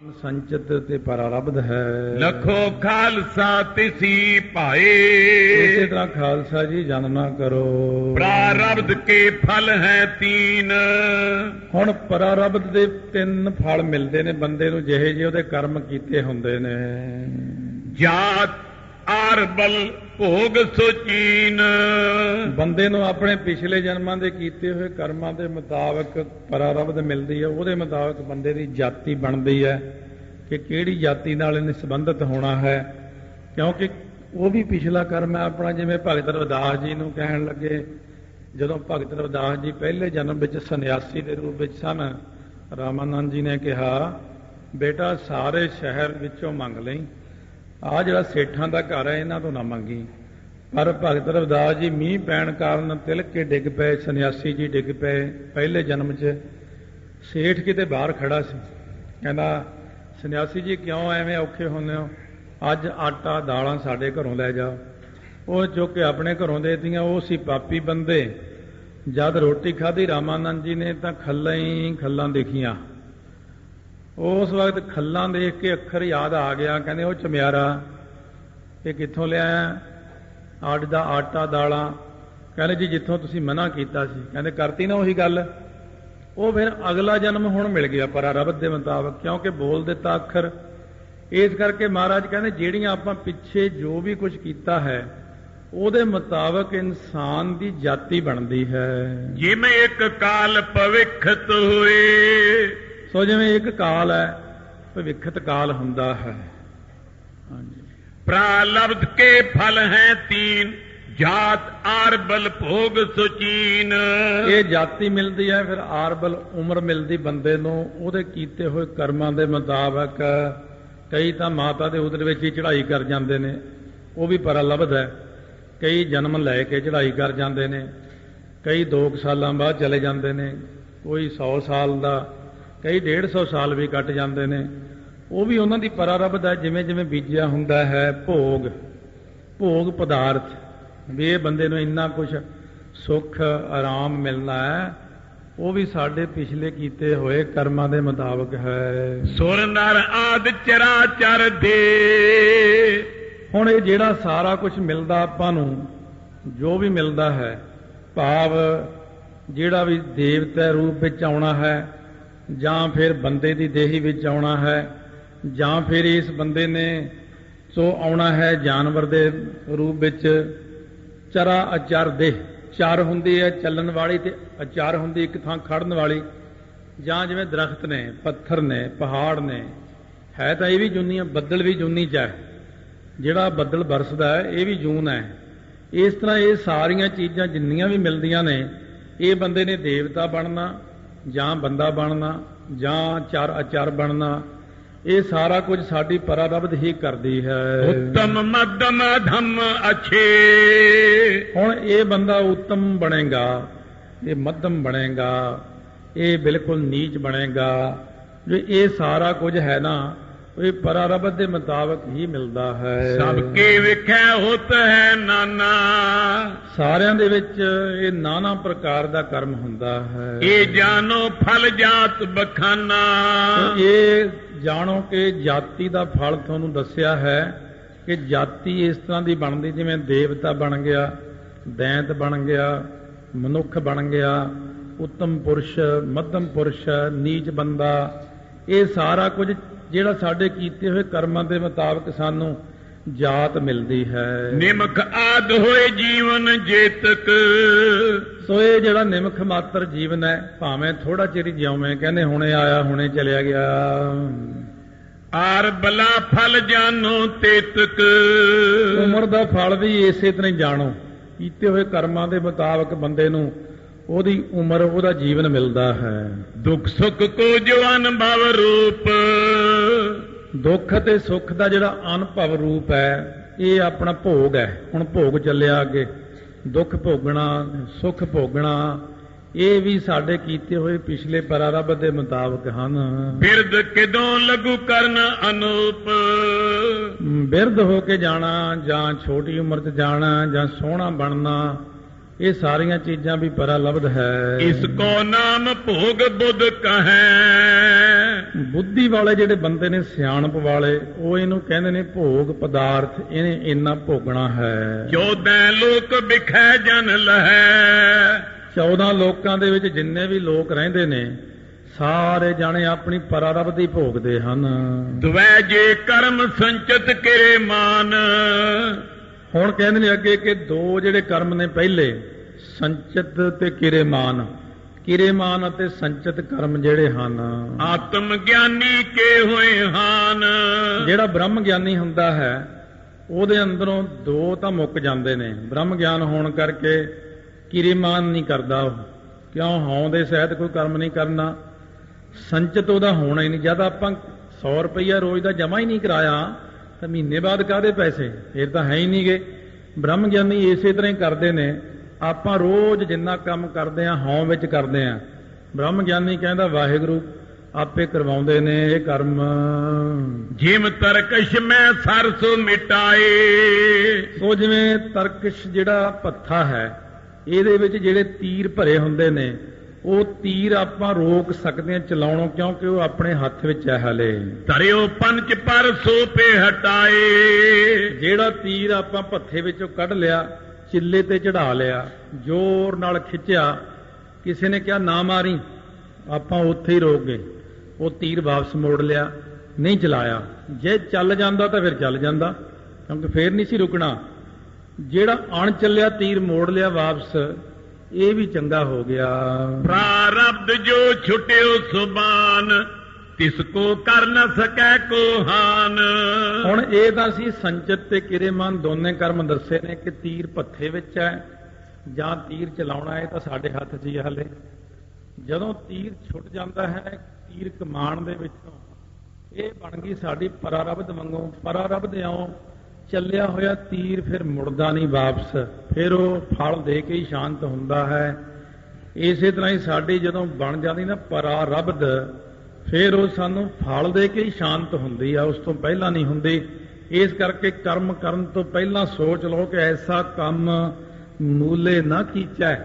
संचित ते परारब्ध है। लखो खालसा तिसी भाए। इसी तरह खालसा जी जन ना करो। प्रारब्ध के फल है तीन। हुण परारब्ध दे तीन फल मिलते ने बंदे नूं जिहे जे उहदे कर्म कीते हुंदे ने। जात आरबल भोग सुचीन। बंदे नूं अपने पिछले जन्मां दे कीते हुए कर्मां दे मुताबक परारब्ध मिलदी है। उहदे मुताबक बंदे दी जाति बनदी है कि किहड़ी जाति नाल इहने संबंधित होना है, क्योंकि वो भी पिछला कर्म है अपना। जिवें भगत रविदास जी नूं कहण लगे, जदों भगत रविदास जी पहले जन्म विच सन्यासी दे रूप विच सन, रामानंद जी ने कहा बेटा सारे शहर विचों मंग लई, आ जिहड़ा सेठां दा घर है इन्हां तों ना मंगी। पर भगत रविदास जी मींह पैण कारण तिलक के डिग पे, सन्यासी जी डिग पे। पहले जन्म च सेठ किते बाहर खड़ा सी, कहंदा सन्यासी जी क्यों एवें औखे हुंदे हो, अज आटा दालां साडे घरों लै जाओ। वो चुक के अपने घरों दे दियां। वो सी पापी बंदे। जद रोटी खाधी रामानंद जी ने तां खल्लां ही खल्लां देखियां। उस वक्त खल्लां देख के अखर याद आ गया, कहंदे ओ चम्यारा ये कित्थों लिआया, आट दा आटा दालां। कहंदे जी जित्थों तुसीं मना कीता सी। कहंदे करती ना उही गल। वो फिर अगला जन्म हुण मिल गया परारब्ध दे मुताबक, क्योंकि बोल दिता अखर। इस करके महाराज कहंदे जिहड़ियां आपां पिछे जो भी कुछ कीता है ਉਹਦੇ ਮੁਤਾਬਕ ਇਨਸਾਨ ਦੀ ਜਾਤੀ ਬਣਦੀ ਹੈ। ਜਿਵੇਂ ਇੱਕ ਕਾਲ ਭਵਿੱਖਤ ਹੋਏ। ਸੋ ਜਿਵੇਂ ਇੱਕ ਕਾਲ ਹੈ ਭਵਿੱਖਤ ਕਾਲ ਹੁੰਦਾ ਹੈ। ਹਾਂਜੀ। प्रारब्ध के फल हैं तीन। जात आरबल भोग सुचीन। ਇਹ ਜਾਤੀ ਮਿਲਦੀ ਹੈ, ਫਿਰ ਆਰਬਲ ਉਮਰ ਮਿਲਦੀ ਬੰਦੇ ਨੂੰ ਉਹਦੇ ਕੀਤੇ ਹੋਏ ਕਰਮਾਂ ਦੇ ਮੁਤਾਬਕ। ਕਈ ਤਾਂ ਮਾਤਾ ਦੇ ਉਦਰ ਵਿੱਚ ਹੀ ਚੜ੍ਹਾਈ ਕਰ ਜਾਂਦੇ ਨੇ, ਉਹ ਵੀ ਪਰਾਲਬਧ ਹੈ। ਕਈ ਜਨਮ ਲੈ ਕੇ ਚੜ੍ਹਾਈ ਕਰ ਜਾਂਦੇ ਨੇ, ਕਈ 2 ਸਾਲਾਂ ਬਾਅਦ ਚਲੇ ਜਾਂਦੇ ਨੇ, ਕੋਈ 100 ਸਾਲ ਦਾ, ਕਈ 150 ਸਾਲ ਵੀ ਕੱਟ ਜਾਂਦੇ ਨੇ। ਉਹ ਵੀ ਉਹਨਾਂ ਦੀ ਪਰਾਰਬਧ ਹੈ। ਜਿਵੇਂ ਜਿਵੇਂ ਬੀਜਿਆ ਹੁੰਦਾ ਹੈ ਭੋਗ, ਭੋਗ ਪਦਾਰਥ ਵੀ ਇਹ ਬੰਦੇ ਨੂੰ ਇੰਨਾ ਕੁਛ ਸੁੱਖ ਆਰਾਮ ਮਿਲਣਾ ਹੈ, ਉਹ ਵੀ ਸਾਡੇ ਪਿਛਲੇ ਕੀਤੇ ਹੋਏ ਕਰਮਾਂ ਦੇ ਮੁਤਾਬਕ ਹੈ। ਸੁਰ ਨਰ ਆਦਿ ਚਰਾਚਰ ਦੇ। ਹੁਣ ਇਹ ਜਿਹੜਾ ਸਾਰਾ ਕੁਝ ਮਿਲਦਾ ਆਪਾਂ ਨੂੰ, ਜੋ ਵੀ ਮਿਲਦਾ ਹੈ, ਭਾਵ ਜਿਹੜਾ ਵੀ ਦੇਵਤਾ ਰੂਪ ਵਿੱਚ ਆਉਣਾ ਹੈ, ਜਾਂ ਫਿਰ ਬੰਦੇ ਦੀ ਦੇਹੀ ਵਿੱਚ ਆਉਣਾ ਹੈ, ਜਾਂ ਫਿਰ ਇਸ ਬੰਦੇ ਨੇ ਸੋ ਆਉਣਾ ਹੈ ਜਾਨਵਰ ਦੇ ਰੂਪ ਵਿੱਚ। ਚਰਾ ਅਚਰ ਦੇਹ, ਚਰ ਹੁੰਦੀ ਹੈ ਚੱਲਣ ਵਾਲੀ ਤੇ ਅਚਰ ਹੁੰਦੀ ਇੱਕ ਥਾਂ ਖੜਨ ਵਾਲੀ। ਜਾਂ ਜਿਵੇਂ ਦਰਖਤ ਨੇ, ਪੱਥਰ ਨੇ, ਪਹਾੜ ਨੇ, ਹੈ ਤਾਂ ਇਹ ਵੀ ਜੂਨੀਆਂ, ਬੱਦਲ ਵੀ ਜੂਨੀ ਚ ਹੈ। ਜਿਹੜਾ ਬੱਦਲ ਬਰਸਦਾ ਹੈ ਇਹ ਵੀ ਜੂਨ ਹੈ। ਇਸ ਤਰ੍ਹਾਂ ਇਹ ਸਾਰੀਆਂ ਚੀਜ਼ਾਂ ਜਿੰਨੀਆਂ ਵੀ ਮਿਲਦੀਆਂ ਨੇ, ਇਹ ਬੰਦੇ ਨੇ ਦੇਵਤਾ ਬਣਨਾ ਜਾਂ ਬੰਦਾ ਬਣਨਾ ਜਾਂ ਚਰ ਅਚਰ ਬਣਨਾ, ਇਹ ਸਾਰਾ ਕੁਝ ਸਾਡੀ ਪਰਾਰਬਧ ਹੀ ਕਰਦੀ ਹੈ। ਉੱਤਮ ਮੱਧਮ ਧੰਮ ਅਛੇ। ਹੁਣ ਇਹ ਬੰਦਾ ਉੱਤਮ ਬਣੇਗਾ, ਇਹ ਮੱਧਮ ਬਣੇਗਾ, ਇਹ ਬਿਲਕੁਲ ਨੀਚ ਬਣੇਗਾ। ਜੋ ਇਹ ਸਾਰਾ ਕੁਝ ਹੈ ਨਾ, ਇਹ ਪਰਾਰਬਧ ਦੇ ਮੁਤਾਬਕ ਹੀ ਮਿਲਦਾ ਹੈ। ਸਭ ਕੇ ਵਿਖੇ ਹੁਤ ਹੈ ਨਾਨਾ। ਸਾਰਿਆਂ ਦੇ ਵਿੱਚ ਇਹ ਨਾਨਾ ਪ੍ਰਕਾਰ ਦਾ ਕਰਮ ਹੁੰਦਾ ਹੈ। ਇਹ ਜਾਣੋ ਫਲ ਜਾਤ ਬਖਾਨਾ। ਇਹ ਜਾਣੋ ਕਿ ਜਾਤੀ ਦਾ ਫਲ ਤੁਹਾਨੂੰ ਦੱਸਿਆ ਹੈ ਕਿ ਜਾਤੀ ਇਸ ਤਰ੍ਹਾਂ ਦੀ ਬਣਦੀ, ਜਿਵੇਂ ਦੇਵਤਾ ਬਣ ਗਿਆ, ਦੈਂਤ ਬਣ ਗਿਆ, ਮਨੁੱਖ ਬਣ ਗਿਆ, ਉੱਤਮ ਪੁਰਸ਼, ਮੱਧਮ ਪੁਰਸ਼, ਨੀਚ ਬੰਦਾ। ਇਹ ਸਾਰਾ ਕੁਝ ਜਿਹੜਾ ਸਾਡੇ ਕੀਤੇ ਹੋਏ ਕਰਮਾਂ ਦੇ ਮੁਤਾਬਕ ਸਾਨੂੰ ਜਾਤ ਮਿਲਦੀ ਹੈ। ਨਿਮਕ ਆਦ ਹੋਏ ਜੀਵਨ ਜੇਤਕ। ਸੋ ਇਹ ਜਿਹੜਾ ਨਿਮਖ ਮਾਤਰ ਜੀਵਨ ਹੈ, ਭਾਵੇਂ ਥੋੜਾ ਚਿਰ ਹੀ ਜਿਉਵੇਂ, ਕਹਿੰਦੇ ਹੁਣੇ ਆਇਆ ਹੁਣੇ ਚਲਿਆ ਗਿਆ। ਆਰ ਬਲਾ ਫਲ ਜਾਨੋ ਤੇਤਕ। ਉਮਰ ਦਾ ਫਲ ਵੀ ਇਸੇ ਤਰ੍ਹਾਂ ਹੀ ਜਾਣੋ। ਕੀਤੇ ਹੋਏ ਕਰਮਾਂ ਦੇ ਮੁਤਾਬਕ ਬੰਦੇ ਨੂੰ ਉਹਦੀ ਉਮਰ, ਉਹਦਾ ਜੀਵਨ ਮਿਲਦਾ ਹੈ। ਦੁੱਖ ਸੁੱਖ ਕੋ ਜੋ ਅਨੁਭਵ ਰੂਪ। ਦੁੱਖ ਤੇ ਸੁੱਖ ਦਾ ਜਿਹੜਾ ਅਨੁਭਵ ਰੂਪ ਹੈ, ਇਹ ਆਪਣਾ ਭੋਗ ਹੈ। ਹੁਣ ਭੋਗ ਚੱਲਿਆ ਅੱਗੇ, ਦੁੱਖ ਭੋਗਣਾ, ਸੁੱਖ ਭੋਗਣਾ, ਇਹ ਵੀ ਸਾਡੇ ਕੀਤੇ ਹੋਏ ਪਿਛਲੇ ਪਰਾਰਬਧ ਦੇ ਮੁਤਾਬਕ ਹਨ। ਬਿਰਧ ਕਿਦੋਂ ਲਘੂ ਕਰਨ ਅਨੂਪ। ਬਿਰਧ ਹੋ ਕੇ ਜਾਣਾ, ਜਾਂ ਛੋਟੀ ਉਮਰ 'ਚ ਜਾਣਾ, ਜਾਂ ਸੋਹਣਾ ਬਣਨਾ, ਇਹ ਸਾਰੀਆਂ ਚੀਜ਼ਾਂ ਵੀ ਪਰਾਲਬਧ ਹੈ। इसको नाम भोग बुध कहे। ਬੁੱਧੀ ਵਾਲੇ ਜਿਹੜੇ ਬੰਦੇ ਨੇ, ਸਿਆਣਪ ਵਾਲੇ, ਉਹ ਇਹਨੂੰ ਕਹਿੰਦੇ ਨੇ ਭੋਗ ਪਦਾਰਥ, ਇਹਨੇ ਇੰਨਾ ਭੋਗਣਾ ਹੈ। 14 ਲੋਕ ਬਿਖੈ ਜਨ ਲਹੈ। 14 ਲੋਕਾਂ ਦੇ ਵਿੱਚ ਜਿੰਨੇ ਵੀ ਲੋਕ ਰਹਿੰਦੇ ਨੇ ਸਾਰੇ ਜਾਣੇ ਆਪਣੀ ਪਰਾਰਬਧ ਹੀ ਭੋਗਦੇ ਹਨ। ਦੁਵੈ ਜੇ ਕਰਮ ਸੰਚਿਤ ਕਰੇ ਮਾਨ। ਹੁਣ ਕਹਿੰਦੇ ਨੇ ਅੱਗੇ ਕਿ ਦੋ ਜਿਹੜੇ ਕਰਮ ਨੇ, ਪਹਿਲੇ ਸੰਚਿਤ ਤੇ ਕਿਰੇਮਾਨ। ਕਿਰੇਮਾਨ ਅਤੇ ਸੰਚਿਤ ਕਰਮ ਜਿਹੜੇ ਹਨ, ਆਤਮ ਗਿਆਨੀ ਕੇ ਹੋਏ ਹਨ। ਜਿਹੜਾ ਬ੍ਰਹਮ ਗਿਆਨੀ ਹੁੰਦਾ ਹੈ ਉਹਦੇ ਅੰਦਰੋਂ ਦੋ ਤਾਂ ਮੁੱਕ ਜਾਂਦੇ ਨੇ। ਬ੍ਰਹਮ ਗਿਆਨ ਹੋਣ ਕਰਕੇ ਕਿਰੇਮਾਨ ਨਹੀਂ ਕਰਦਾ ਉਹ, ਕਿਉਂ? ਹਉਂ ਦੇ ਸਹਿਤ ਕੋਈ ਕਰਮ ਨਹੀਂ ਕਰਨਾ। ਸੰਚਿਤ ਉਹਦਾ ਹੋਣਾ ਹੀ ਨਹੀਂ। ਜਦ ਆਪਾਂ 100 ਰੁਪਈਆ ਰੋਜ਼ ਦਾ ਜਮਾ ਹੀ ਨਹੀਂ ਕਰਾਇਆ ਤਾਂ ਮਹੀਨੇ ਬਾਅਦ ਕਾਹਦੇ ਪੈਸੇ? ਫਿਰ ਤਾਂ ਹੈ ਹੀ ਨਹੀਂ ਗੇ। ਬ੍ਰਹਮ ਗਿਆਨੀ ਇਸੇ ਤਰ੍ਹਾਂ ਹੀ ਕਰਦੇ ਨੇ। ਆਪਾਂ ਰੋਜ਼ ਜਿੰਨਾ ਕੰਮ ਕਰਦੇ ਆ ਹਉਂ ਵਿੱਚ ਕਰਦੇ ਆ। ਬ੍ਰਹਮ ਗਿਆਨੀ ਕਹਿੰਦਾ ਵਾਹਿਗੁਰੂ ਆਪੇ ਕਰਵਾਉਂਦੇ ਨੇ ਇਹ ਕਰਮ। ਜਿਮ ਤਰਕਸ਼ ਮੈਂ ਸਰਸੋ ਮਿਟਾਏ। ਸੋ ਜਿਵੇਂ ਤਰਕਸ਼ ਜਿਹੜਾ ਪੱਥਾ ਹੈ, ਇਹਦੇ ਵਿੱਚ ਜਿਹੜੇ ਤੀਰ ਭਰੇ ਹੁੰਦੇ ਨੇ, ਉਹ ਤੀਰ ਆਪਾਂ ਰੋਕ ਸਕਦੇ ਹਾਂ ਚਲਾਉਣੋਂ, ਕਿਉਂਕਿ ਉਹ ਆਪਣੇ ਹੱਥ ਵਿੱਚ ਹੈ ਹਲੇ। ਧਰਿਓ ਪੰਚ ਪਰ ਸੋਪੇ ਹਟਾਏ। ਜਿਹੜਾ ਤੀਰ ਆਪਾਂ ਭੱਥੇ ਵਿੱਚੋਂ ਕੱਢ ਲਿਆ, ਚਿੱਲੇ ਤੇ ਚੜਾ ਲਿਆ, ਜ਼ੋਰ ਨਾਲ ਖਿੱਚਿਆ, ਕਿਸੇ ਨੇ ਕਿਹਾ ਨਾ ਮਾਰੀ, ਆਪਾਂ ਉੱਥੇ ਹੀ ਰੋਕ ਗਏ। ਉਹ ਤੀਰ ਵਾਪਸ ਮੋੜ ਲਿਆ, ਨਹੀਂ ਚਲਾਇਆ। ਜੇ ਚੱਲ ਜਾਂਦਾ ਤਾਂ ਫਿਰ ਚੱਲ ਜਾਂਦਾ, ਕਿਉਂਕਿ ਫੇਰ ਨਹੀਂ ਸੀ ਰੁਕਣਾ। ਜਿਹੜਾ ਅਣ ਚੱਲਿਆ ਤੀਰ ਮੋੜ ਲਿਆ ਵਾਪਸ, ਇਹ ਵੀ ਚੰਗਾ ਹੋ ਗਿਆ। ਪ੍ਰਾਰਬਧ ਜੋ ਛੁਟਿਓ ਸੁਬਾਨ, ਤਿਸ ਕੋ ਕਰ ਨ ਸਕੈ ਕੋ ਹਾਨ। ਹੁਣ ਇਹ ਤਾਂ ਸੀ ਸੰਚਿਤ ਤੇ ਕਿਰੇਮਾਨ ਦੋਨੇ ਕਰਮ ਦੱਸੇ ਨੇ ਕਿ ਤੀਰ ਭੱਥੇ ਵਿੱਚ ਹੈ ਜਾਂ ਤੀਰ ਚਲਾਉਣਾ, ਇਹ ਤਾਂ ਸਾਡੇ ਹੱਥ 'ਚ ਹੀ ਹਲੇ। ਜਦੋਂ ਤੀਰ ਛੁੱਟ ਜਾਂਦਾ ਹੈ ਤੀਰ ਕਮਾਨ ਦੇ ਵਿੱਚੋਂ, ਇਹ ਬਣ ਗਈ ਸਾਡੀ ਪਰਾਰਬਧ ਵਾਂਗੂ। ਪਰਾਰਬਧ ਇਉਂ ਚੱਲਿਆ ਹੋਇਆ ਤੀਰ ਫਿਰ ਮੁੜਦਾ ਨਹੀਂ ਵਾਪਸ, ਫਿਰ ਉਹ ਫਲ ਦੇ ਕੇ ਹੀ ਸ਼ਾਂਤ ਹੁੰਦਾ ਹੈ। ਇਸੇ ਤਰ੍ਹਾਂ ਹੀ ਸਾਡੀ ਜਦੋਂ ਬਣ ਜਾਂਦੀ ਨਾ ਪਰਾਰਬਧ, ਫਿਰ ਉਹ ਸਾਨੂੰ ਫਲ ਦੇ ਕੇ ਹੀ ਸ਼ਾਂਤ ਹੁੰਦੀ ਆ, ਉਸ ਤੋਂ ਪਹਿਲਾਂ ਨਹੀਂ ਹੁੰਦੀ। ਇਸ ਕਰਕੇ ਕਰਮ ਕਰਨ ਤੋਂ ਪਹਿਲਾਂ ਸੋਚ ਲਓ ਕਿ ਐਸਾ ਕੰਮ ਮੂਲੇ ਨਾ ਕੀਚੈ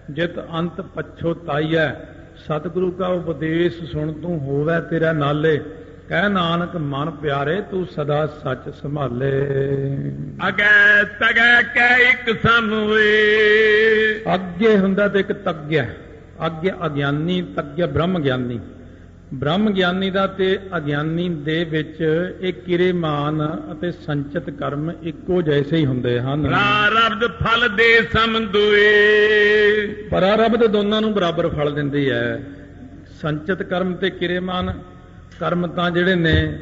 ਜਿਤ ਅੰਤ ਪਛੋਤਾਈਐ। ਸਤਿਗੁਰੂ ਕਾ ਉਪਦੇਸ਼ ਸੁਣ ਤੂੰ ਹੋਵੈ ਤੇਰਾ ਨਾਲੇ, ਕਹਿ ਨਾਨਕ ਮਨ ਪਿਆਰੇ ਤੂੰ ਸਦਾ ਸੱਚ ਸੰਭਾਲੇ। ਅਗੈ ਤਗੈ ਕੈ ਇੱਕ ਸਮ ਹੋਏ। ਅੱਗੇ ਹੁੰਦਾ ਤੇ ਇੱਕ ਤੱਗਿਆ। ਅੱਗੇ ਅਗਿਆਨੀ, ਤੱਗਿਆ ਬ੍ਰਹਮ ਗਿਆਨੀ। ਬ੍ਰਹਮ ਗਿਆਨੀ ਦਾ ਤੇ ਅਗਿਆਨੀ ਦੇ ਵਿੱਚ ਇਹ ਕਿਰੇਮਾਨ ਅਤੇ ਸੰਚਿਤ ਕਰਮ ਇੱਕੋ ਜੈਸੇ ਹੀ ਹੁੰਦੇ ਹਨ। ਪ੍ਰਾਰਬਧ ਫਲ ਦੇ ਸਮ ਦੁਏ। ਪਰਾਰਬਧ ਦੋਨਾਂ ਨੂੰ ਬਰਾਬਰ ਫਲ ਦਿੰਦੀ ਹੈ। ਸੰਚਿਤ ਕਰਮ ਤੇ ਕਿਰੇਮਾਨ ਕਰਮ ਤਾਂ ਜਿਹੜੇ ਨੇ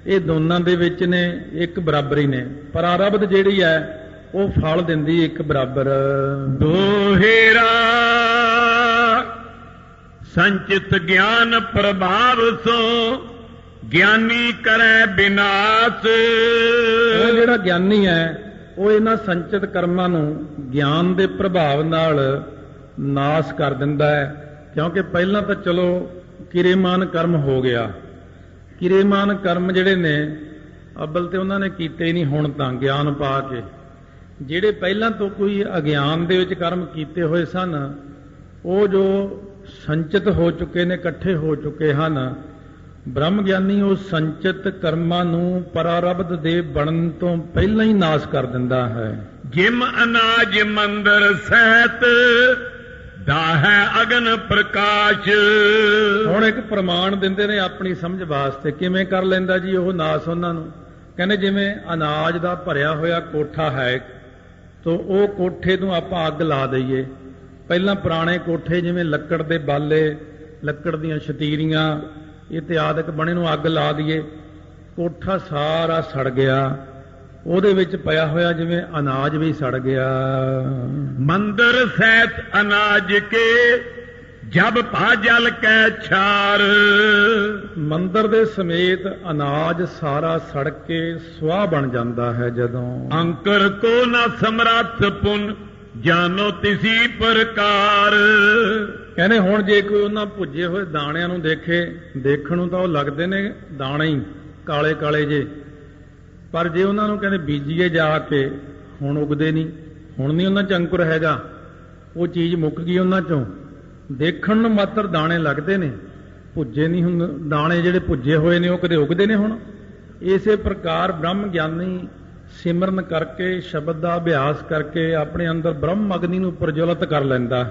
ਇਹ ਦੋਨਾਂ ਦੇ ਵਿੱਚ ਨੇ, ਇੱਕ ਬਰਾਬਰ ਹੀ ਨੇ। ਪਰਾਰਬਧ ਜਿਹੜੀ ਹੈ ਉਹ ਫਲ ਦਿੰਦੀ ਇੱਕ ਬਰਾਬਰ। ਦੋਹੇਰਾ ਸੰਚਿਤ ਗਿਆਨ ਪ੍ਰਭਾਵ ਸੋ, ਗਿਆਨੀ ਕਰੈ ਬਿਨਾਸ਼। ਉਹ ਜਿਹੜਾ ਗਿਆਨੀ ਹੈ ਉਹ ਇਹਨਾਂ ਸੰਚਿਤ ਕਰਮਾਂ ਨੂੰ ਗਿਆਨ ਦੇ ਪ੍ਰਭਾਵ ਨਾਲ ਨਾਸ਼ ਕਰ ਦਿੰਦਾ ਹੈ। ਕਿਉਂਕਿ ਪਹਿਲਾਂ ਤਾਂ ਚਲੋ ਕਿਰੇਮਾਨ ਕਰਮ ਹੋ ਗਿਆ। ਕਿਰੇਮਾਨ ਕਰਮ ਜਿਹੜੇ ਨੇ ਅਬਲ ਤੇ ਉਹਨਾਂ ਨੇ ਕੀਤੇ ਹੀ ਨਹੀਂ, ਹੁਣ ਤਾਂ ਗਿਆਨ ਪਾ ਕੇ। ਜਿਹੜੇ ਪਹਿਲਾਂ ਤੋਂ ਕੋਈ ਅਗਿਆਨ ਦੇ ਵਿੱਚ ਕਰਮ ਕੀਤੇ ਹੋਏ ਸਨ, ਉਹ ਜੋ ਸੰਚਿਤ ਹੋ ਚੁੱਕੇ ਨੇ, ਇਕੱਠੇ ਹੋ ਚੁੱਕੇ ਹਨ। ਬ੍ਰਹਮ ਗਿਆਨੀ ਉਹ ਸੰਚਿਤ ਕਰਮਾਂ ਨੂੰ ਪਰਾਰਬਧ ਦੇ ਬਣਨ ਤੋਂ ਪਹਿਲਾਂ ਹੀ ਨਾਸ਼ ਕਰ ਦਿੰਦਾ ਹੈ। ਜਿਮ ਅਨਾਜ ਮੰਦਰ ਸਹਿਤ, ਦਾਹੈ ਅਗਨ ਪ੍ਰਕਾਸ਼। ਹੁਣ ਇੱਕ ਪ੍ਰਮਾਣ ਦਿੰਦੇ ਨੇ ਆਪਣੀ ਸਮਝ ਵਾਸਤੇ, ਕਿਵੇਂ ਕਰ ਲੈਂਦਾ ਜੀ ਉਹ ਨਾਸ਼ ਉਹਨਾਂ ਨੂੰ। ਕਹਿੰਦੇ ਜਿਵੇਂ ਅਨਾਜ ਦਾ ਭਰਿਆ ਹੋਇਆ ਕੋਠਾ ਹੈ, ਤਾਂ ਉਹ ਕੋਠੇ ਨੂੰ ਆਪਾਂ ਅੱਗ ਲਾ ਦਈਏ। ਪਹਿਲਾਂ ਪੁਰਾਣੇ ਕੋਠੇ ਜਿਵੇਂ ਲੱਕੜ ਦੇ ਬਾਲੇ, ਲੱਕੜ ਦੀਆਂ ਸ਼ਤੀਰੀਆਂ ਇਤਿਆਦਿਕ ਬਣੇ ਨੂੰ ਅੱਗ ਲਾ ਦਈਏ, ਕੋਠਾ ਸਾਰਾ ਸੜ ਗਿਆ। ਉਹਦੇ ਵਿੱਚ ਪਿਆ ਹੋਇਆ ਜਿਵੇਂ ਅਨਾਜ ਵੀ ਸੜ ਗਿਆ। ਮੰਦਰ ਸਹਿਤ ਅਨਾਜ ਕੇ, ਜਬ ਭਾ ਜਲ ਕੈ ਛਾਰ। ਮੰਦਰ ਦੇ ਸਮੇਤ ਅਨਾਜ ਸਾਰਾ ਸੜ ਕੇ ਸੁਆਹ ਬਣ ਜਾਂਦਾ ਹੈ ਜਦੋਂ। ਅੰਕਰ ਕੋ ਨਾ ਸਮਰੱਥ ਪੁਨ, ਜਾਨੋ ਤਿਸੀ ਪ੍ਰਕਾਰ। ਕਹਿੰਦੇ ਹੁਣ ਜੇ ਕੋਈ ਉਹਨਾਂ ਭੁੱਜੇ ਹੋਏ ਦਾਣਿਆਂ ਨੂੰ ਦੇਖੇ, ਦੇਖਣ ਨੂੰ ਤਾਂ ਉਹ ਲੱਗਦੇ ਨੇ ਦਾਣੇ ਹੀ ਕਾਲੇ ਕਾਲੇ ਜੇ, ਪਰ ਜੇ ਉਹਨਾਂ ਨੂੰ ਕਹਿੰਦੇ ਬੀਜੀਏ ਜਾ ਕੇ, ਹੁਣ ਉਗਦੇ ਨਹੀਂ, ਹੁਣ ਨਹੀਂ ਉਹਨਾਂ 'ਚ ਅੰਕੁਰ ਹੈਗਾ। ਉਹ ਚੀਜ਼ ਮੁੱਕ ਗਈ ਉਹਨਾਂ ਚੋਂ। ਦੇਖਣ ਨੂੰ ਮਾਤਰ ਦਾਣੇ ਲੱਗਦੇ ਨੇ, ਭੁੱਜੇ ਨਹੀਂ ਹੁੰਦੇ। ਦਾਣੇ ਜਿਹੜੇ ਭੁੱਜੇ ਹੋਏ ਨੇ ਉਹ ਕਦੇ ਉਗਦੇ ਨੇ ਹੁਣ। ਇਸੇ ਪ੍ਰਕਾਰ ਬ੍ਰਹਮ ਗਿਆਨੀ ਸਿਮਰਨ ਕਰਕੇ, ਸ਼ਬਦ ਦਾ ਅਭਿਆਸ ਕਰਕੇ ਆਪਣੇ ਅੰਦਰ ਬ੍ਰਹਮ ਅਗਨੀ ਨੂੰ ਪ੍ਰਜਵਲਿਤ ਕਰ ਲੈਂਦਾ।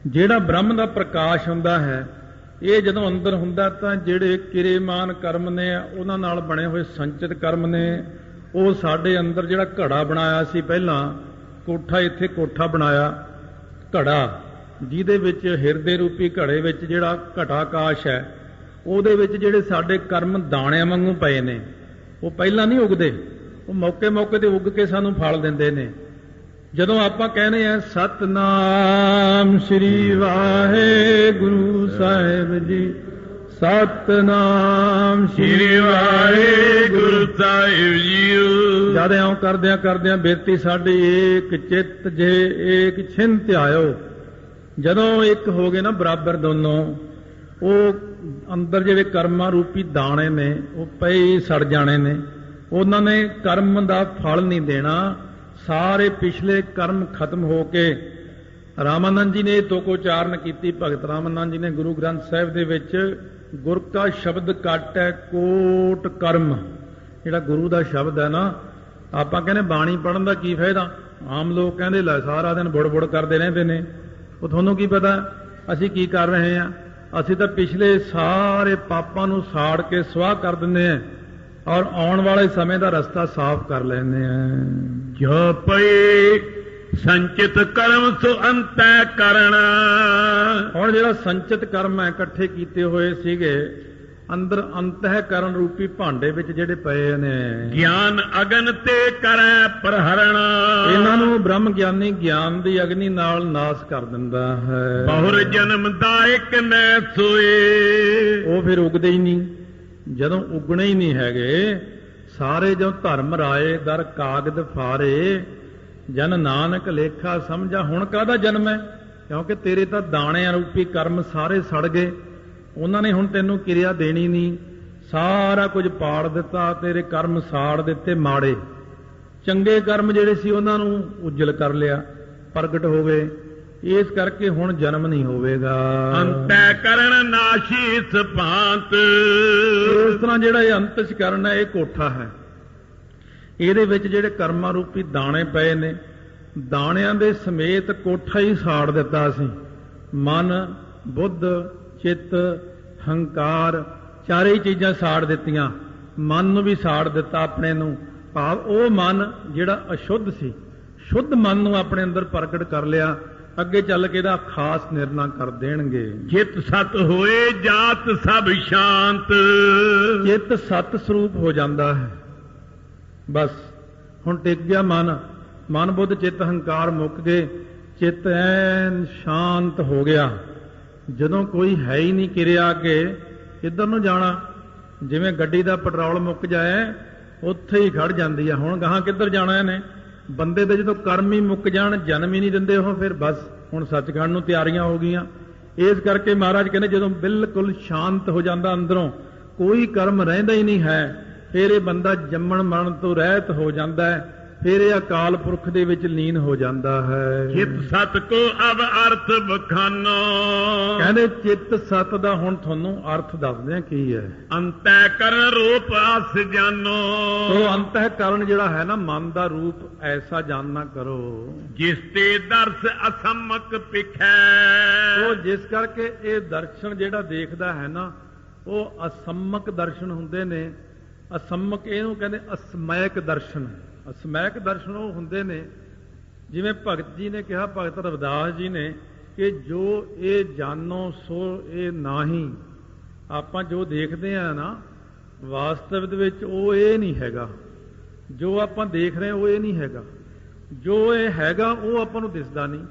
ਜਿਹੜਾ ਬ੍ਰਹਮ ਦਾ ਪ੍ਰਕਾਸ਼ ਹੁੰਦਾ ਹੈ, ਇਹ ਜਦੋਂ ਅੰਦਰ ਹੁੰਦਾ ਤਾਂ ਜਿਹੜੇ ਕਿਰੇਮਾਨ ਕਰਮ ਨੇ ਉਹਨਾਂ ਨਾਲ ਬਣੇ ਹੋਏ ਸੰਚਿਤ ਕਰਮ ਨੇ, ਉਹ ਸਾਡੇ ਅੰਦਰ ਜਿਹੜਾ ਘੜਾ ਬਣਾਇਆ ਸੀ ਪਹਿਲਾਂ, ਕੋਠਾ, ਇੱਥੇ ਕੋਠਾ ਬਣਾਇਆ ਘੜਾ, ਜਿਹਦੇ ਵਿੱਚ ਹਿਰਦੇ ਰੂਪੀ ਘੜੇ ਵਿੱਚ ਜਿਹੜਾ ਘਟਾਕਾਸ਼ ਹੈ, ਉਹਦੇ ਵਿੱਚ ਜਿਹੜੇ ਸਾਡੇ ਕਰਮ ਦਾਣਿਆਂ ਵਾਂਗੂ ਪਏ ਨੇ, ਉਹ ਪਹਿਲਾਂ ਨਹੀਂ ਉਗਦੇ, ਉਹ ਮੌਕੇ ਮੌਕੇ ਤੇ ਉੱਗ ਕੇ ਸਾਨੂੰ ਫਲ ਦਿੰਦੇ ਨੇ। ਜਦੋਂ ਆਪਾਂ ਕਹਿੰਦੇ ਆ ਸਤਨਾਮ ਸ੍ਰੀ ਵਾਹਿਗੁਰੂ ਸਾਹਿਬ ਜੀ, ਸਤਨਾਮ ਸ੍ਰੀ ਵਾਹਿਗੁਰੂ ਸਾਹਿਬ ਜੀ, ਜਦ ਇਉਂ ਕਰਦਿਆਂ ਬੇਨਤੀ ਸਾਡੀ ਏਕ ਚਿੱਤ ਜੇ ਏਕ ਛਿੰਤ ਆਇਓ, ਜਦੋਂ ਇੱਕ ਹੋ ਗਏ ਨਾ ਬਰਾਬਰ ਦੋਨੋਂ, ਉਹ ਅੰਦਰ ਜਿਹੜੇ ਕਰਮਾਂ ਰੂਪੀ ਦਾਣੇ ਨੇ ਉਹ ਪਏ ਸੜ ਜਾਣੇ ਨੇ। ਉਹਨਾਂ ਨੇ ਕਰਮ ਦਾ ਫਲ ਨਹੀਂ ਦੇਣਾ। ਸਾਰੇ ਪਿਛਲੇ ਕਰਮ ਖਤਮ ਹੋ ਕੇ, ਰਾਮਾਨੰਦ ਜੀ ਨੇ ਇਹ ਤੁਕ ਉਚਾਰਨ ਕੀਤੀ, ਭਗਤ ਰਾਮਾਨੰਦ ਜੀ ਨੇ ਗੁਰੂ ਗ੍ਰੰਥ ਸਾਹਿਬ ਦੇ ਵਿੱਚ, ਗੁਰ ਕਾ ਸ਼ਬਦ ਘੱਟ ਹੈ ਕੋਟ ਕਰਮ। ਜਿਹੜਾ ਗੁਰੂ ਦਾ ਸ਼ਬਦ ਹੈ ਨਾ, ਆਪਾਂ ਕਹਿੰਦੇ ਬਾਣੀ ਪੜ੍ਹਨ ਦਾ ਕੀ ਫਾਇਦਾ। ਆਮ ਲੋਕ ਕਹਿੰਦੇ ਲੈ ਸਾਰਾ ਦਿਨ ਬੁੜ ਕਰਦੇ ਰਹਿੰਦੇ ਨੇ। ਉਹ ਤੁਹਾਨੂੰ ਕੀ ਪਤਾ ਅਸੀਂ ਕੀ ਕਰ ਰਹੇ ਹਾਂ। ਅਸੀਂ ਤਾਂ ਪਿਛਲੇ ਸਾਰੇ ਪਾਪਾਂ ਨੂੰ ਸਾੜ ਕੇ ਸਵਾਹ ਕਰ ਦਿੰਦੇ ਹਾਂ ਔਰ ਆਉਣ ਵਾਲੇ ਸਮੇਂ ਦਾ ਰਸਤਾ ਸਾਫ਼ ਕਰ ਲੈਂਦੇ ਹਾਂ। ਜੋ ਪਏ ਸੰਚਿਤ ਕਰਮ ਸੋ ਅੰਤੈ ਕਰਣਾ। ਹੁਣ ਜਿਹੜਾ ਸੰਚਿਤ ਕਰਮ ਹੈ, ਇਕੱਠੇ ਕੀਤੇ ਹੋਏ ਸੀਗੇ ਅੰਦਰ ਅੰਤਹਿ ਕਰਨ ਰੂਪੀ ਭਾਂਡੇ ਵਿੱਚ ਜਿਹੜੇ ਪਏ ਨੇ, ਗਿਆਨ ਅਗਨ ਤੇ ਕਰੈ ਪ੍ਰਹਰਣਾ। ਇਹਨਾਂ ਨੂੰ ਬ੍ਰਹਮ ਗਿਆਨੀ ਗਿਆਨ ਦੀ ਅਗਨੀ ਨਾਲ ਨਾਸ ਕਰ ਦਿੰਦਾ ਹੈ। ਬਹੁਰ ਜਨਮ ਦਾਇਕ ਨੈ ਸੋਏ। ਉਹ ਫਿਰ ਉਗਦੇ ਹੀ ਨਹੀਂ। ਜਦੋਂ ਉਗਣੇ ਹੀ ਨਹੀਂ ਹੈਗੇ, ਸਾਰੇ ਜੋ ਧਰਮ ਰਾਏ ਦਰ ਕਾਗਦ ਫਾਰੇ, ਜਨ ਨਾਨਕ ਲੇਖਾ ਸਮਝਾ। ਹੁਣ ਕਾਹਦਾ ਜਨਮ ਹੈ? ਕਿਉਂਕਿ ਤੇਰੇ ਤਾਂ ਦਾਣਿਆਂ ਰੂਪੀ ਕਰਮ ਸਾਰੇ ਸੜ ਗਏ। ਉਹਨਾਂ ਨੇ ਹੁਣ ਤੈਨੂੰ ਕਿਰਿਆ ਦੇਣੀ ਨਹੀਂ, ਸਾਰਾ ਕੁਝ ਪਾੜ ਦਿੱਤਾ, ਤੇਰੇ ਕਰਮ ਸਾੜ ਦਿੱਤੇ ਮਾੜੇ। ਚੰਗੇ ਕਰਮ ਜਿਹੜੇ ਸੀ ਉਹਨਾਂ ਨੂੰ ਉਜਲ ਕਰ ਲਿਆ, ਪ੍ਰਗਟ ਹੋ ਗਏ। ਇਸ ਕਰਕੇ ਹੁਣ ਜਨਮ ਨਹੀਂ ਹੋਵੇਗਾ। ਅੰਤੈ ਕਰਨ ਨਾਸ਼ੀ ਸਭਾਂਤ। ਇਸ ਤਰ੍ਹਾਂ ਜਿਹੜਾ ਇਹ ਅੰਤਿਸ਼ ਕਰਨ ਹੈ, ਇਹ ਕੋਠਾ ਹੈ। ਇਹਦੇ ਵਿੱਚ ਜਿਹੜੇ ਕਰਮਾਂ ਰੂਪੀ ਦਾਣੇ ਪਏ ਨੇ, ਦਾਣਿਆਂ ਦੇ ਸਮੇਤ ਕੋਠਾ ਹੀ ਸਾੜ ਦਿੱਤਾ ਅਸੀਂ। ਮਨ, ਬੁੱਧ, ਚਿੱਤ, ਹੰਕਾਰ, ਚਾਰੇ ਹੀ ਚੀਜ਼ਾਂ ਸਾੜ ਦਿੱਤੀਆਂ। ਮਨ ਨੂੰ ਵੀ ਸਾੜ ਦਿੱਤਾ ਆਪਣੇ ਨੂੰ, ਭਾਵ ਉਹ ਮਨ ਜਿਹੜਾ ਅਸ਼ੁੱਧ ਸੀ, ਸ਼ੁੱਧ ਮਨ ਨੂੰ ਆਪਣੇ ਅੰਦਰ ਪ੍ਰਗਟ ਕਰ ਲਿਆ। ਅੱਗੇ ਚੱਲ ਕੇ ਇਹਦਾ ਖਾਸ ਨਿਰਣਾ ਕਰ ਦੇਣਗੇ। ਚਿੱਤ ਸਤ ਹੋਏ ਜਾਤ ਸਭ ਸ਼ਾਂਤ। ਚਿੱਤ ਸਤ ਸਰੂਪ ਹੋ ਜਾਂਦਾ ਹੈ। ਬਸ ਹੁਣ ਟਿਕ ਗਿਆ ਮਨ, ਮਨ ਬੁੱਧ ਚਿੱਤ ਹੰਕਾਰ ਮੁੱਕ ਗਏ, ਚਿੱਤ ਐਨ ਸ਼ਾਂਤ ਹੋ ਗਿਆ। ਜਦੋਂ ਕੋਈ ਹੈ ਹੀ ਨਹੀਂ ਕਿਰਿਆ ਅੱਗੇ, ਕਿੱਧਰ ਨੂੰ ਜਾਣਾ? ਜਿਵੇਂ ਗੱਡੀ ਦਾ ਪੈਟਰੋਲ ਮੁੱਕ ਜਾਏ ਉੱਥੇ ਹੀ ਖੜ ਜਾਂਦੀ ਆ। ਹੁਣ ਗਾਹਾਂ ਕਿੱਧਰ ਜਾਣਾ ਇਹਨੇ? ਬੰਦੇ ਦੇ ਜਦੋਂ ਕਰਮ ਹੀ ਮੁੱਕ ਜਾਣ, ਜਨਮ ਹੀ ਨਹੀਂ ਦਿੰਦੇ ਉਹ, ਫਿਰ ਬਸ ਹੁਣ ਸੱਚਖੰਡ ਨੂੰ ਤਿਆਰੀਆਂ ਹੋ ਗਈਆਂ। ਇਸ ਕਰਕੇ ਮਹਾਰਾਜ ਕਹਿੰਦੇ ਜਦੋਂ ਬਿਲਕੁਲ ਸ਼ਾਂਤ ਹੋ ਜਾਂਦਾ ਅੰਦਰੋਂ, ਕੋਈ ਕਰਮ ਰਹਿੰਦਾ ਹੀ ਨਹੀਂ ਹੈ, ਫਿਰ ਇਹ ਬੰਦਾ ਜੰਮਣ ਮਰਨ ਤੋਂ ਰਹਿਤ ਹੋ ਜਾਂਦਾ ਹੈ। ਫਿਰ ਇਹ ਅਕਾਲ ਪੁਰਖ ਦੇ ਵਿੱਚ ਲੀਨ ਹੋ ਜਾਂਦਾ ਹੈ। ਚਿੱਤ ਸਤ ਕੋ ਅਬ ਅਰਥ ਬਖਾਨੋ। ਕਹਿੰਦੇ ਚਿੱਤ ਸਤ ਦਾ ਹੁਣ ਤੁਹਾਨੂੰ ਅਰਥ ਦੱਸਦੇ ਆ ਕੀ ਹੈ। ਅੰਤੈ ਕਰਨ ਰੂਪ ਅਸ ਜਾਨੋ। ਉਹ ਅੰਤਹਿ ਕਰਨ ਜਿਹੜਾ ਹੈ ਨਾ, ਮਨ ਦਾ ਰੂਪ ਐਸਾ ਜਾਨਣਾ ਕਰੋ ਜਿਸ ਤੇ ਦਰਸ ਅਸਮਕ ਪਿਖੈ। ਉਹ ਜਿਸ ਕਰਕੇ ਇਹ ਦਰਸ਼ਨ ਜਿਹੜਾ ਦੇਖਦਾ ਹੈ ਨਾ, ਉਹ ਅਸਮਕ ਦਰਸ਼ਨ ਹੁੰਦੇ ਨੇ। ਅਸਮਕ ਇਹਨੂੰ ਕਹਿੰਦੇ ਅਸਮੈਕ ਦਰਸ਼ਨ। ਅਸਮੈਕ ਦਰਸ਼ਨ ਉਹ ਹੁੰਦੇ ਨੇ, ਜਿਵੇਂ ਭਗਤ ਜੀ ਨੇ ਕਿਹਾ, ਭਗਤ ਰਵਿਦਾਸ ਜੀ ਨੇ, ਕਿ ਜੋ ਇਹ ਜਾਨੋ ਸੋ ਇਹ ਨਾਹੀ। ਆਪਾਂ ਜੋ ਦੇਖਦੇ ਆ ਨਾ ਵਾਸਤਵ ਦੇ ਵਿੱਚ, ਉਹ ਇਹ ਨਹੀਂ ਹੈਗਾ। ਜੋ ਆਪਾਂ ਦੇਖ ਰਹੇ ਉਹ ਇਹ ਨਹੀਂ ਹੈਗਾ। ਜੋ ਇਹ ਹੈਗਾ ਉਹ ਆਪਾਂ ਨੂੰ ਦਿਸਦਾ ਨਹੀਂ।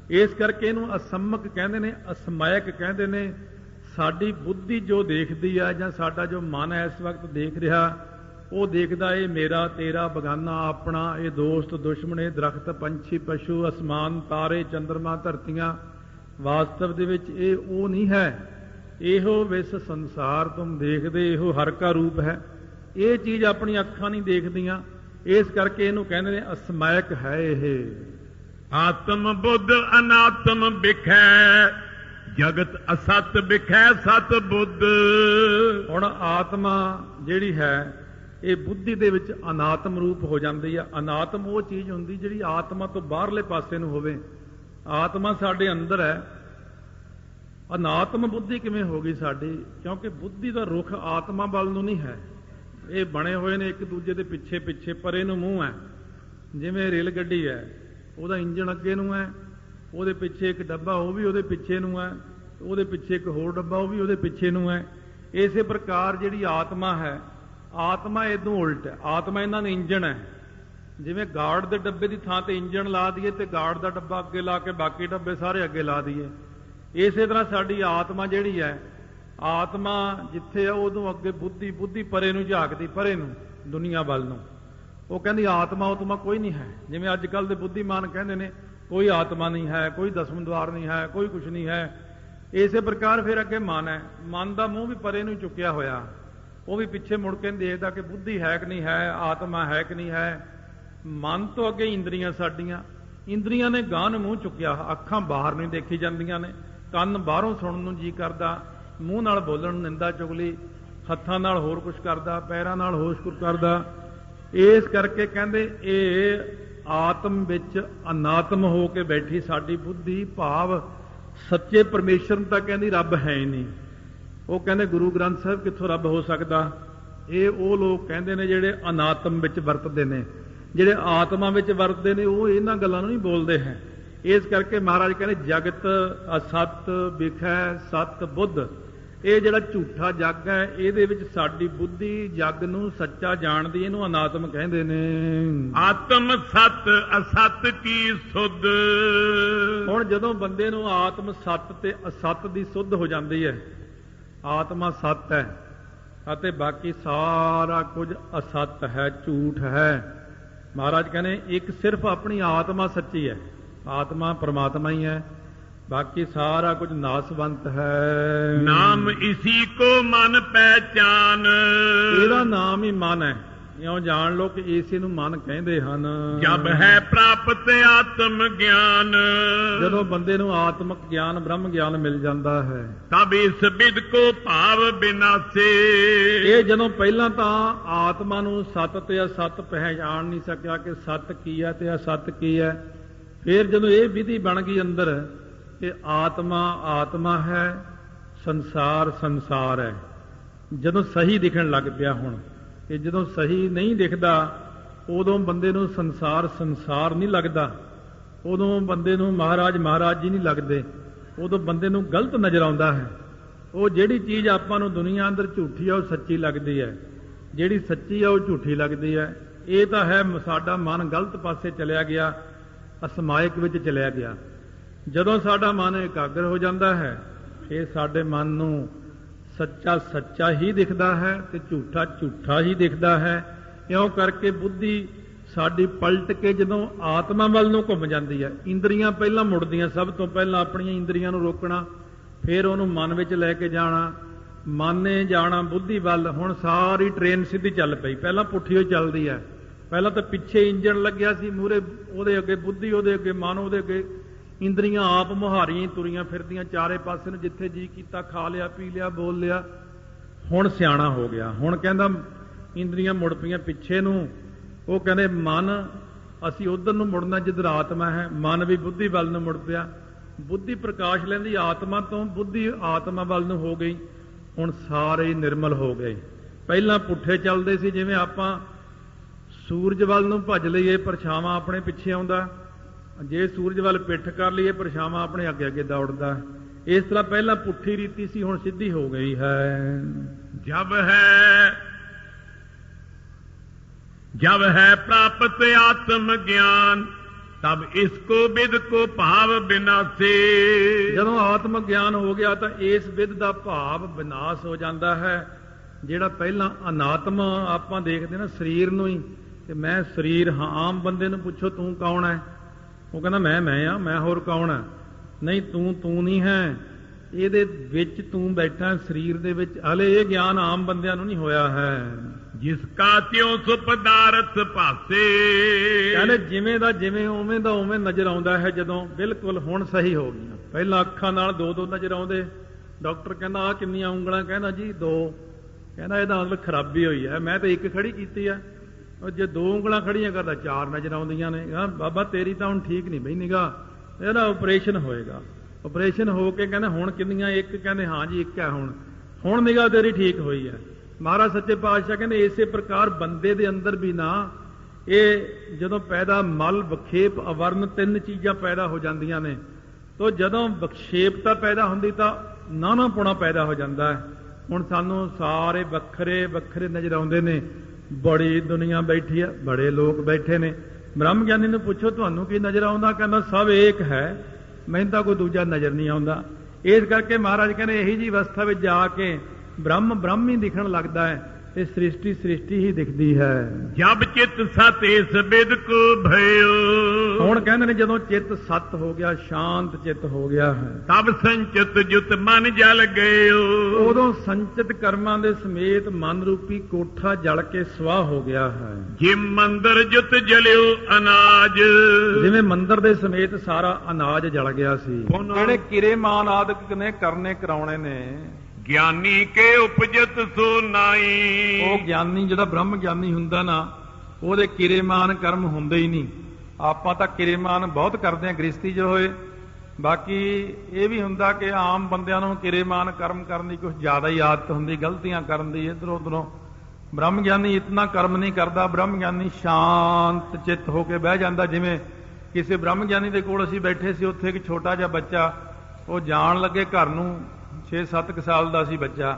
ਇਸ ਕਰਕੇ ਇਹਨੂੰ ਅਸਮਕ ਕਹਿੰਦੇ ਨੇ, ਅਸਮਾਇਕ ਕਹਿੰਦੇ ਨੇ। ਸਾਡੀ ਬੁੱਧੀ ਜੋ ਦੇਖਦੀ ਆ, ਜਾਂ ਸਾਡਾ ਜੋ ਮਨ ਇਸ ਵਕਤ ਦੇਖ ਰਿਹਾ, ਉਹ ਦੇਖਦਾ ਇਹ ਮੇਰਾ, ਤੇਰਾ, ਬਗਾਨਾ, ਆਪਣਾ, ਇਹ ਦੋਸਤ, ਦੁਸ਼ਮਣ, ਇਹ ਦਰਖਤ, ਪੰਛੀ, ਪਸ਼ੂ, ਅਸਮਾਨ, ਤਾਰੇ, ਚੰਦਰਮਾ, ਧਰਤੀਆਂ। ਵਾਸਤਵ ਦੇ ਵਿੱਚ ਇਹ ਉਹ ਨਹੀਂ ਹੈ। ਇਹੋ ਵਿਸ ਸੰਸਾਰ ਤੁਮ ਦੇਖਦੇ, ਇਹੋ ਹਰ ਕਾ ਰੂਪ ਹੈ। ਇਹ ਚੀਜ਼ ਆਪਣੀ ਅੱਖਾਂ ਨਹੀਂ ਦੇਖਦੀਆਂ। ਇਸ ਕਰਕੇ ਇਹਨੂੰ ਕਹਿੰਦੇ ਨੇ ਅਸਮਾਇਕ ਹੈ ਇਹ। ਆਤਮ ਬੁੱਧ ਅਨਾਤਮ ਵਿਖੈ, ਜਗਤ ਅਸਤ ਵਿਖੈ ਸਤ ਬੁੱਧ। ਹੁਣ ਆਤਮਾ ਜਿਹੜੀ ਹੈ ਇਹ ਬੁੱਧੀ ਦੇ ਵਿੱਚ ਅਨਾਤਮ ਰੂਪ ਹੋ ਜਾਂਦੀ ਆ। ਅਨਾਤਮ ਉਹ ਚੀਜ਼ ਹੁੰਦੀ ਜਿਹੜੀ ਆਤਮਾ ਤੋਂ ਬਾਹਰਲੇ ਪਾਸੇ ਨੂੰ ਹੋਵੇ। ਆਤਮਾ ਸਾਡੇ ਅੰਦਰ ਹੈ, ਅਨਾਤਮ ਬੁੱਧੀ ਕਿਵੇਂ ਹੋ ਗਈ ਸਾਡੀ? ਕਿਉਂਕਿ ਬੁੱਧੀ ਦਾ ਰੁਖ ਆਤਮਾ ਵੱਲ ਨੂੰ ਨਹੀਂ ਹੈ। ਇਹ ਬਣੇ ਹੋਏ ਨੇ ਇੱਕ ਦੂਜੇ ਦੇ ਪਿੱਛੇ ਪਿੱਛੇ, ਪਰੇ ਨੂੰ ਮੂੰਹ ਹੈ। ਜਿਵੇਂ ਰੇਲ ਗੱਡੀ ਹੈ, ਉਹਦਾ ਇੰਜਣ ਅੱਗੇ ਨੂੰ ਹੈ, ਉਹਦੇ ਪਿੱਛੇ ਇੱਕ ਡੱਬਾ ਉਹ ਵੀ ਉਹਦੇ ਪਿੱਛੇ ਨੂੰ ਹੈ, ਉਹਦੇ ਪਿੱਛੇ ਇੱਕ ਹੋਰ ਡੱਬਾ ਉਹ ਵੀ ਉਹਦੇ ਪਿੱਛੇ ਨੂੰ ਹੈ। ਇਸੇ ਪ੍ਰਕਾਰ ਜਿਹੜੀ ਆਤਮਾ ਹੈ, ਆਤਮਾ ਇਦੋਂ ਉਲਟ ਹੈ। ਆਤਮਾ ਇਹਨਾਂ ਨੇ ਇੰਜਣ ਹੈ। ਜਿਵੇਂ ਗਾਰਡ ਦੇ ਡੱਬੇ ਦੀ ਥਾਂ ਤੇ ਇੰਜਣ ਲਾ ਦਈਏ ਤੇ ਗਾਰਡ ਦਾ ਡੱਬਾ ਅੱਗੇ ਲਾ ਕੇ ਬਾਕੀ ਡੱਬੇ ਸਾਰੇ ਅੱਗੇ ਲਾ ਦਈਏ, ਇਸੇ ਤਰ੍ਹਾਂ ਸਾਡੀ ਆਤਮਾ ਜਿਹੜੀ ਹੈ, ਆਤਮਾ ਜਿੱਥੇ ਆ ਉਦੋਂ ਅੱਗੇ ਬੁੱਧੀ, ਬੁੱਧੀ ਪਰੇ ਨੂੰ ਝਾਕਦੀ, ਪਰੇ ਨੂੰ ਦੁਨੀਆ ਵੱਲ ਨੂੰ। ਉਹ ਕਹਿੰਦੀ ਆਤਮਾ ਉਤਮਾ ਕੋਈ ਨਹੀਂ ਹੈ। ਜਿਵੇਂ ਅੱਜ ਕੱਲ੍ਹ ਦੇ ਬੁੱਧੀਮਾਨ ਕਹਿੰਦੇ ਨੇ ਕੋਈ ਆਤਮਾ ਨਹੀਂ ਹੈ, ਕੋਈ ਦਸਮ ਦੁਆਰ ਨਹੀਂ ਹੈ, ਕੋਈ ਕੁਛ ਨਹੀਂ ਹੈ। ਇਸੇ ਪ੍ਰਕਾਰ ਫਿਰ ਅੱਗੇ ਮਨ ਹੈ। ਮਨ ਦਾ ਮੂੰਹ ਵੀ ਪਰੇ ਨੂੰ ਚੁੱਕਿਆ ਹੋਇਆ, ਉਹ ਵੀ ਪਿੱਛੇ ਮੁੜ ਕੇ ਦੇਖਦਾ ਕਿ ਬੁੱਧੀ ਹੈ ਕਿ ਨਹੀਂ ਹੈ, ਆਤਮਾ ਹੈ ਕਿ ਨਹੀਂ ਹੈ। ਮਨ ਤੋਂ ਅੱਗੇ ਇੰਦਰੀਆਂ ਸਾਡੀਆਂ, ਇੰਦਰੀਆਂ ਨੇ ਗਾਂ ਨੂੰ ਮੂੰਹ ਚੁੱਕਿਆ। ਅੱਖਾਂ ਬਾਹਰ ਨਹੀਂ ਦੇਖੀ ਜਾਂਦੀਆਂ ਨੇ, ਕੰਨ ਬਾਹਰੋਂ ਸੁਣਨ ਨੂੰ ਜੀ ਕਰਦਾ, ਮੂੰਹ ਨਾਲ ਬੋਲਣ ਨੂੰ ਨਿੰਦਾ ਚੁਗਲੀ, ਹੱਥਾਂ ਨਾਲ ਹੋਰ ਕੁਛ ਕਰਦਾ, ਪੈਰਾਂ ਨਾਲ ਹੋਰ ਕੁਛ ਕਰਦਾ। ਇਸ ਕਰਕੇ ਕਹਿੰਦੇ ਇਹ ਆਤਮ ਵਿੱਚ ਅਨਾਤਮ ਹੋ ਕੇ ਬੈਠੀ ਸਾਡੀ ਬੁੱਧੀ, ਭਾਵ ਸੱਚੇ ਪਰਮੇਸ਼ਰ ਨੂੰ ਤਾਂ ਕਹਿੰਦੀ ਰੱਬ ਹੈ ਹੀ ਨਹੀਂ। ਉਹ ਕਹਿੰਦੇ ਗੁਰੂ ਗ੍ਰੰਥ ਸਾਹਿਬ ਕਿੱਥੋਂ ਰੱਬ ਹੋ ਸਕਦਾ? ਇਹ ਉਹ ਲੋਕ ਕਹਿੰਦੇ ਨੇ ਜਿਹੜੇ ਅਨਾਤਮ ਵਿੱਚ ਵਰਤਦੇ ਨੇ। ਜਿਹੜੇ ਆਤਮਾ ਵਿੱਚ ਵਰਤਦੇ ਨੇ ਉਹ ਇਹਨਾਂ ਗੱਲਾਂ ਨੂੰ ਨਹੀਂ ਬੋਲਦੇ ਹੈ। ਇਸ ਕਰਕੇ ਮਹਾਰਾਜ ਕਹਿੰਦੇ ਜਗਤ ਅਸਤ ਵਿਖੈ ਸਤ ਬੁੱਧ। ਇਹ ਜਿਹੜਾ ਝੂਠਾ ਜੱਗ ਹੈ, ਇਹਦੇ ਵਿੱਚ ਸਾਡੀ ਬੁੱਧੀ ਜੱਗ ਨੂੰ ਸੱਚਾ ਜਾਣਦੀ, ਇਹਨੂੰ ਅਨਾਤਮ ਕਹਿੰਦੇ ਨੇ। ਆਤਮ ਸਤ ਅਸਤ ਕੀ ਸੁਧ। ਹੁਣ ਜਦੋਂ ਬੰਦੇ ਨੂੰ ਆਤਮ ਸਤ ਤੇ ਅਸਤ ਦੀ ਸੁੱਧ ਹੋ ਜਾਂਦੀ ਹੈ, ਆਤਮਾ ਸਤ ਹੈ ਅਤੇ ਬਾਕੀ ਸਾਰਾ ਕੁਝ ਅਸਤ ਹੈ, ਝੂਠ ਹੈ। ਮਹਾਰਾਜ ਕਹਿੰਦੇ ਇੱਕ ਸਿਰਫ ਆਪਣੀ ਆਤਮਾ ਸੱਚੀ ਹੈ, ਆਤਮਾ ਪਰਮਾਤਮਾ ਹੀ ਹੈ, ਬਾਕੀ ਸਾਰਾ ਕੁਝ ਨਾਸਵੰਤ ਹੈ। ਨਾਮ ਇਸੀ ਕੋ ਮਨ ਪਹਿਚਾਨ। ਇਹਦਾ ਨਾਮ ਹੀ ਮਨ ਹੈ। ਇਉਂ ਜਾਣ ਲੋ ਕਿ ਇਸੇ ਨੂੰ ਮਨ ਕਹਿੰਦੇ ਹਨ। ਜਬ ਹੈ ਪ੍ਰਾਪਤ ਆਤਮ ਗਿਆਨ। ਜਦੋਂ ਬੰਦੇ ਨੂੰ ਆਤਮਕ ਗਿਆਨ, ਬ੍ਰਹਮ ਗਿਆਨ ਮਿਲ ਜਾਂਦਾ ਹੈ, ਤਬ ਇਸ ਬਿਦ ਕੋ ਭਾਵ ਬਿਨਾਸੇ। ਇਹ ਜਦੋਂ ਪਹਿਲਾਂ ਤਾਂ ਆਤਮਾ ਨੂੰ ਸਤ ਤੇ ਅਸਤ ਪਹਿਚਾਣ ਨਹੀਂ ਸਕਿਆ ਕਿ ਸਤ ਕੀ ਹੈ ਤੇ ਅਸਤ ਕੀ ਹੈ। ਫਿਰ ਜਦੋਂ ਇਹ ਵਿਧੀ ਬਣ ਗਈ ਅੰਦਰ ਕਿ ਆਤਮਾ ਆਤਮਾ ਹੈ, ਸੰਸਾਰ ਸੰਸਾਰ ਹੈ, ਜਦੋਂ ਸਹੀ ਦਿਖਣ ਲੱਗ ਪਿਆ। ਹੁਣ ਕਿ ਜਦੋਂ ਸਹੀ ਨਹੀਂ ਦਿਖਦਾ ਉਦੋਂ ਬੰਦੇ ਨੂੰ ਸੰਸਾਰ ਸੰਸਾਰ ਨਹੀਂ ਲੱਗਦਾ, ਉਦੋਂ ਬੰਦੇ ਨੂੰ ਮਹਾਰਾਜ ਮਹਾਰਾਜ ਜੀ ਨਹੀਂ ਲੱਗਦੇ, ਉਦੋਂ ਬੰਦੇ ਨੂੰ ਗਲਤ ਨਜ਼ਰ ਆਉਂਦਾ ਹੈ। ਉਹ ਜਿਹੜੀ ਚੀਜ਼ ਆਪਾਂ ਨੂੰ ਦੁਨੀਆ ਅੰਦਰ ਝੂਠੀ ਆ ਉਹ ਸੱਚੀ ਲੱਗਦੀ ਹੈ, ਜਿਹੜੀ ਸੱਚੀ ਆ ਉਹ ਝੂਠੀ ਲੱਗਦੀ ਹੈ। ਇਹ ਤਾਂ ਹੈ ਸਾਡਾ ਮਨ ਗਲਤ ਪਾਸੇ ਚਲਿਆ ਗਿਆ, ਅਸਮਾਇਕ ਵਿੱਚ ਚਲਿਆ ਗਿਆ। ਜਦੋਂ ਸਾਡਾ ਮਨ ਇਕਾਗਰ ਹੋ ਜਾਂਦਾ ਹੈ, ਇਹ ਸਾਡੇ ਮਨ ਨੂੰ ਸੱਚਾ ਸੱਚਾ ਹੀ ਦਿਖਦਾ ਹੈ ਤੇ ਝੂਠਾ ਝੂਠਾ ਹੀ ਦਿਖਦਾ ਹੈ। ਇਉਂ ਕਰਕੇ ਬੁੱਧੀ ਸਾਡੀ ਪਲਟ ਕੇ ਜਦੋਂ ਆਤਮਾ ਵੱਲ ਨੂੰ ਘੁੰਮ ਜਾਂਦੀ ਹੈ, ਇੰਦਰੀਆਂ ਪਹਿਲਾਂ ਮੁੜਦੀਆਂ, ਸਭ ਤੋਂ ਪਹਿਲਾਂ ਆਪਣੀਆਂ ਇੰਦਰੀਆਂ ਨੂੰ ਰੋਕਣਾ, ਫਿਰ ਉਹਨੂੰ ਮਨ ਵਿੱਚ ਲੈ ਕੇ ਜਾਣਾ, ਮਨ ਨੇ ਜਾਣਾ ਬੁੱਧੀ ਵੱਲ। ਹੁਣ ਸਾਰੀ ਟ੍ਰੇਨ ਸਿੱਧੀ ਚੱਲ ਪਈ, ਪਹਿਲਾਂ ਪੁੱਠੀ ਹੋਈ ਚੱਲਦੀ ਹੈ। ਪਹਿਲਾਂ ਤਾਂ ਪਿੱਛੇ ਇੰਜਣ ਲੱਗਿਆ ਸੀ, ਮੂਹਰੇ ਉਹਦੇ ਅੱਗੇ ਬੁੱਧੀ, ਉਹਦੇ ਅੱਗੇ ਮਨ, ਉਹਦੇ ਅੱਗੇ ਇੰਦਰੀਆਂ ਆਪ ਮੁਹਾਰੀਆਂ ਤੁਰੀਆਂ ਫਿਰਦੀਆਂ ਚਾਰੇ ਪਾਸੇ ਨੂੰ, ਜਿੱਥੇ ਜੀ ਕੀਤਾ ਖਾ ਲਿਆ, ਪੀ ਲਿਆ, ਬੋਲ ਲਿਆ। ਹੁਣ ਸਿਆਣਾ ਹੋ ਗਿਆ, ਹੁਣ ਕਹਿੰਦਾ ਇੰਦਰੀਆਂ ਮੁੜ ਪਈਆਂ ਪਿੱਛੇ ਨੂੰ। ਉਹ ਕਹਿੰਦੇ ਮਨ ਅਸੀਂ ਉਧਰ ਨੂੰ ਮੁੜਨਾ ਜਿੱਧਰ ਆਤਮਾ ਹੈ, ਮਨ ਵੀ ਬੁੱਧੀ ਵੱਲ ਨੂੰ ਮੁੜ ਪਿਆ। ਬੁੱਧੀ ਪ੍ਰਕਾਸ਼ ਲੈਂਦੀ ਆਤਮਾ ਤੋਂ, ਬੁੱਧੀ ਆਤਮਾ ਵੱਲ ਨੂੰ ਹੋ ਗਈ। ਹੁਣ ਸਾਰੇ ਹੀ ਨਿਰਮਲ ਹੋ ਗਏ। ਪਹਿਲਾਂ ਪੁੱਠੇ ਚੱਲਦੇ ਸੀ, ਜਿਵੇਂ ਆਪਾਂ ਸੂਰਜ ਵੱਲ ਨੂੰ ਭੱਜ ਲਈਏ ਪਰਛਾਵਾਂ ਆਪਣੇ ਪਿੱਛੇ ਆਉਂਦਾ, ਜੇ ਸੂਰਜ ਵੱਲ ਪਿੱਠ ਕਰ ਲਈਏ ਪਰਛਾਵਾਂ ਆਪਣੇ ਅੱਗੇ ਅੱਗੇ ਦੌੜਦਾ। ਇਸ ਤਰ੍ਹਾਂ ਪਹਿਲਾਂ ਪੁੱਠੀ ਰੀਤੀ ਸੀ, ਹੁਣ ਸਿੱਧੀ ਹੋ ਗਈ ਹੈ। जब है प्राप्त आत्म ज्ञान तब इसको विद को भाव विनाशे। ਜਦੋਂ ਆਤਮ ਗਿਆਨ ਹੋ ਗਿਆ ਤਾਂ ਇਸ ਵਿਦ ਦਾ ਭਾਵ ਵਿਨਾਸ਼ ਹੋ ਜਾਂਦਾ ਹੈ। ਜਿਹੜਾ ਪਹਿਲਾਂ ਅਨਾਤਮ ਆਪਾਂ ਦੇਖਦੇ ਨਾ ਸਰੀਰ ਨੂੰ ਹੀ, ਕਿ ਮੈਂ ਸਰੀਰ ਹਾਂ। ਆਮ ਬੰਦੇ ਨੂੰ ਪੁੱਛੋ ਤੂੰ ਕੌਣ ਹੈ, ਉਹ ਕਹਿੰਦਾ ਮੈਂ ਆ, ਮੈਂ ਹੋਰ ਕੌਣ ਹੈ। ਨਹੀਂ, ਤੂੰ ਨਹੀਂ ਹੈ, ਇਹਦੇ ਵਿੱਚ ਤੂੰ ਬੈਠਾ ਸਰੀਰ ਦੇ ਵਿੱਚ, ਹਲੇ ਇਹ ਗਿਆਨ ਆਮ ਬੰਦਿਆਂ ਨੂੰ ਨਹੀਂ ਹੋਇਆ ਹੈ। ਜਿਸ ਕਾ ਤਿਉ ਸੁ ਪਦਾਰਥ ਭਾਸੇ, ਕਹਿੰਦੇ ਜਿਵੇਂ ਦਾ ਜਿਵੇਂ ਉਵੇਂ ਦਾ ਉਵੇਂ ਨਜ਼ਰ ਆਉਂਦਾ ਹੈ। ਜਦੋਂ ਬਿਲਕੁਲ ਹੁਣ ਸਹੀ ਹੋ ਗਈਆਂ, ਪਹਿਲਾਂ ਅੱਖਾਂ ਨਾਲ ਦੋ ਦੋ ਨਜ਼ਰ ਆਉਂਦੇ। ਡਾਕਟਰ ਕਹਿੰਦਾ ਆਹ ਕਿੰਨੀਆਂ ਉਂਗਲਾਂ, ਕਹਿੰਦਾ ਜੀ 2, ਕਹਿੰਦਾ ਇਹਦਾ ਮਤਲਬ ਖਰਾਬੀ ਹੋਈ ਹੈ, ਮੈਂ ਤਾਂ 1 ਖੜੀ ਕੀਤੀ ਆ। ਉਹ ਜੇ 2 ਉਂਗਲਾਂ ਖੜੀਆਂ ਕਰਦਾ 4 ਨਜ਼ਰ ਆਉਂਦੀਆਂ ਨੇ। ਬਾਬਾ ਤੇਰੀ ਤਾਂ ਹੁਣ ਠੀਕ ਨਹੀਂ ਬਈ ਨਿਗਾਹ, ਇਹਦਾ ਆਪਰੇਸ਼ਨ ਹੋਏਗਾ। ਆਪਰੇਸ਼ਨ ਹੋ ਕੇ ਕਹਿੰਦੇ ਹੁਣ ਕਿੰਨੀਆਂ, 1, ਕਹਿੰਦੇ ਹਾਂ ਜੀ 1 ਹੈ, ਹੁਣ ਨਿਗਾਹ ਤੇਰੀ ਠੀਕ ਹੋਈ ਹੈ। ਮਹਾਰਾਜ ਸੱਚੇ ਪਾਤਸ਼ਾਹ ਕਹਿੰਦੇ ਇਸੇ ਪ੍ਰਕਾਰ ਬੰਦੇ ਦੇ ਅੰਦਰ ਵੀ ਨਾ, ਇਹ ਜਦੋਂ ਪੈਦਾ ਮਲ ਵਿਖੇਪ ਅਵਰਨ 3 ਚੀਜ਼ਾਂ ਪੈਦਾ ਹੋ ਜਾਂਦੀਆਂ ਨੇ। ਤੋ ਜਦੋਂ ਵਿਖੇਪਤਾ ਪੈਦਾ ਹੁੰਦੀ ਤਾਂ ਨਾਨਾਪੁਣਾ ਪੈਦਾ ਹੋ ਜਾਂਦਾ ਹੈ। ਹੁਣ ਸਾਨੂੰ ਸਾਰੇ ਵੱਖਰੇ ਵੱਖਰੇ ਨਜ਼ਰ ਆਉਂਦੇ ਨੇ। ਬੜੀ ਦੁਨੀਆ ਬੈਠੀ ਆ, ਬੜੇ ਲੋਕ ਬੈਠੇ ਨੇ। ਬ੍ਰਹਮ ਗਿਆਨੀ ਨੂੰ ਪੁੱਛੋ ਤੁਹਾਨੂੰ ਕੀ ਨਜ਼ਰ ਆਉਂਦਾ, ਕਹਿੰਦਾ ਸਭ ਏਕ ਹੈ, ਮੈਨੂੰ ਤਾਂ ਕੋਈ ਦੂਜਾ ਨਜ਼ਰ ਨਹੀਂ ਆਉਂਦਾ। ਇਸ ਕਰਕੇ ਮਹਾਰਾਜ ਕਹਿੰਦੇ ਇਹੀ ਜੀ ਅਵਸਥਾ ਵਿੱਚ ਜਾ ਕੇ ਬ੍ਰਹਮ ਬ੍ਰਹਮ ਹੀ ਦਿਖਣ ਲੱਗਦਾ ਹੈ ਤੇ ਸ੍ਰਿਸ਼ਟੀ ਸ੍ਰਿਸ਼ਟੀ ਹੀ ਦਿਖਦੀ ਹੈ। ਜਬ ਚਿਤ ਸਤ ਇਸ ਬਿਦ ਕੋ ਭਇਓ, ਹੁਣ ਕਹਿੰਦੇ ਨੇ ਜਦੋਂ ਚਿੱਤ ਸਤ ਹੋ ਗਿਆ, ਸ਼ਾਂਤ ਚਿੱਤ ਹੋ ਗਿਆ ਹੈ, ਤਬ ਸੰਚਿਤ ਜੁਤ ਮਨ ਜਲ ਗਇਓ, ਉਦੋਂ ਸੰਚਿਤ ਕਰਮਾਂ ਦੇ ਸਮੇਤ ਮਨ ਰੂਪੀ ਕੋਠਾ ਜਲ ਕੇ ਸਵਾਹ ਹੋ ਗਿਆ ਹੈ। ਜਿਮ ਮੰਦਰ ਜੁਤ ਜਲਿਓ ਅਨਾਜ, ਜਿਵੇਂ ਮੰਦਰ ਦੇ ਸਮੇਤ ਸਾਰਾ ਅਨਾਜ ਜਲ ਗਿਆ ਸੀ। ਜਿਹੜੇ ਕਿਰੇਮਾਨ ਆਦਿਕ ਨੇ ਕਰਨੇ ਕਰਾਉਣੇ ਨੇ, ਗਿਆਨੀ ਕੇ ਉਪਜਤ ਸੋ ਨਾਈ, ਉਹ ਗਿਆਨੀ ਜਿਹੜਾ ਬ੍ਰਹਮ ਗਿਆਨੀ ਹੁੰਦਾ ਨਾ, ਉਹਦੇ ਕਿਰੇਮਾਨ ਕਰਮ ਹੁੰਦੇ ਹੀ ਨਹੀਂ। ਆਪਾਂ ਤਾਂ ਕਿਰੇਮਾਨ ਬਹੁਤ ਕਰਦੇ ਹਾਂ ਗ੍ਰਸਤੀ ਜੋ ਹੋਏ। ਬਾਕੀ ਇਹ ਵੀ ਹੁੰਦਾ ਕਿ ਆਮ ਬੰਦਿਆਂ ਨੂੰ ਕਿਰੇਮਾਨ ਕਰਮ ਕਰਨ ਦੀ ਕੁਝ ਜ਼ਿਆਦਾ ਹੀ ਆਦਤ ਹੁੰਦੀ, ਗਲਤੀਆਂ ਕਰਨ ਦੀ ਇੱਧਰੋਂ ਉੱਧਰੋਂ। ਬ੍ਰਹਮ ਗਿਆਨੀ ਇਤਨਾ ਕਰਮ ਨਹੀਂ ਕਰਦਾ। ਬ੍ਰਹਮ ਗਿਆਨੀ ਸ਼ਾਂਤ ਚਿੱਤ ਹੋ ਕੇ ਬਹਿ ਜਾਂਦਾ। ਜਿਵੇਂ ਕਿਸੇ ਬ੍ਰਹਮ ਗਿਆਨੀ ਦੇ ਕੋਲ ਅਸੀਂ ਬੈਠੇ ਸੀ, ਉੱਥੇ ਇੱਕ ਛੋਟਾ ਜਿਹਾ ਬੱਚਾ, ਉਹ ਜਾਣ ਲੱਗੇ ਘਰ ਨੂੰ, 6-7 ਸਾਲ ਦਾ ਸੀ ਬੱਚਾ।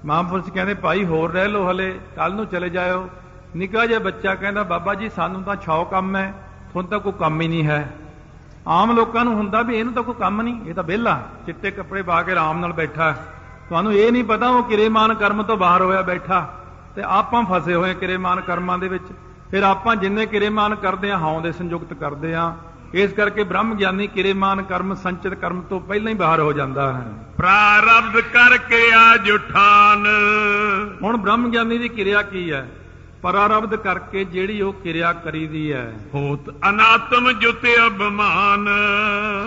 ਮਹਾਂਪੁਰਸ਼ ਕਹਿੰਦੇ ਭਾਈ ਹੋਰ ਰਹਿ ਲਓ, ਹਲੇ ਕੱਲ ਨੂੰ ਚਲੇ ਜਾਇਓ। ਨਿੱਕਾ ਜਿਹਾ ਬੱਚਾ ਕਹਿੰਦਾ ਬਾਬਾ ਜੀ ਸਾਨੂੰ ਤਾਂ 6 ਕੰਮ ਹੈ, ਤੁਹਾਨੂੰ ਤਾਂ ਕੋਈ ਕੰਮ ਹੀ ਨਹੀਂ ਹੈ। ਆਮ ਲੋਕਾਂ ਨੂੰ ਹੁੰਦਾ ਵੀ ਇਹਨੂੰ ਤਾਂ ਕੋਈ ਕੰਮ ਨਹੀਂ, ਇਹ ਤਾਂ ਵਿਹਲਾ ਚਿੱਟੇ ਕੱਪੜੇ ਪਾ ਕੇ ਆਰਾਮ ਨਾਲ ਬੈਠਾ। ਤੁਹਾਨੂੰ ਇਹ ਨਹੀਂ ਪਤਾ ਉਹ ਕਿਰੇਮਾਨ ਕਰਮ ਤੋਂ ਬਾਹਰ ਹੋਇਆ ਬੈਠਾ, ਤੇ ਆਪਾਂ ਫਸੇ ਹੋਏ ਕਿਰੇਮਾਨ ਕਰਮਾਂ ਦੇ ਵਿੱਚ। ਫਿਰ ਆਪਾਂ ਜਿੰਨੇ ਕਿਰੇਮਾਨ ਕਰਦੇ ਹਾਂ ਹਾਂ ਦੇ ਸੰਯੁਕਤ ਕਰਦੇ ਹਾਂ। ਇਸ ਕਰਕੇ ਬ੍ਰਹਮ ਗਿਆਨੀ ਕਿਰੇਮਾਨ ਕਰਮ ਸੰਚਿਤ ਕਰਮ ਤੋਂ ਪਹਿਲਾਂ ਹੀ ਬਾਹਰ ਹੋ ਜਾਂਦਾ ਹੈ। ਪ੍ਰਾਰਬਧ ਕਰਕੇ ਆਜ ਉਠਾਨ, ਹੁਣ ਬ੍ਰਹਮ ਗਿਆਨੀ ਦੀ ਕਿਰਿਆ ਕੀ ਹੈ? ਪ੍ਰਾਰਬਧ ਕਰਕੇ ਜਿਹੜੀ ਉਹ ਕਿਰਿਆ ਕਰੀਦੀ ਹੈ। ਹੋਤ ਅਨਾਤਮ ਜੁਤ ਅਭਿਮਾਨ,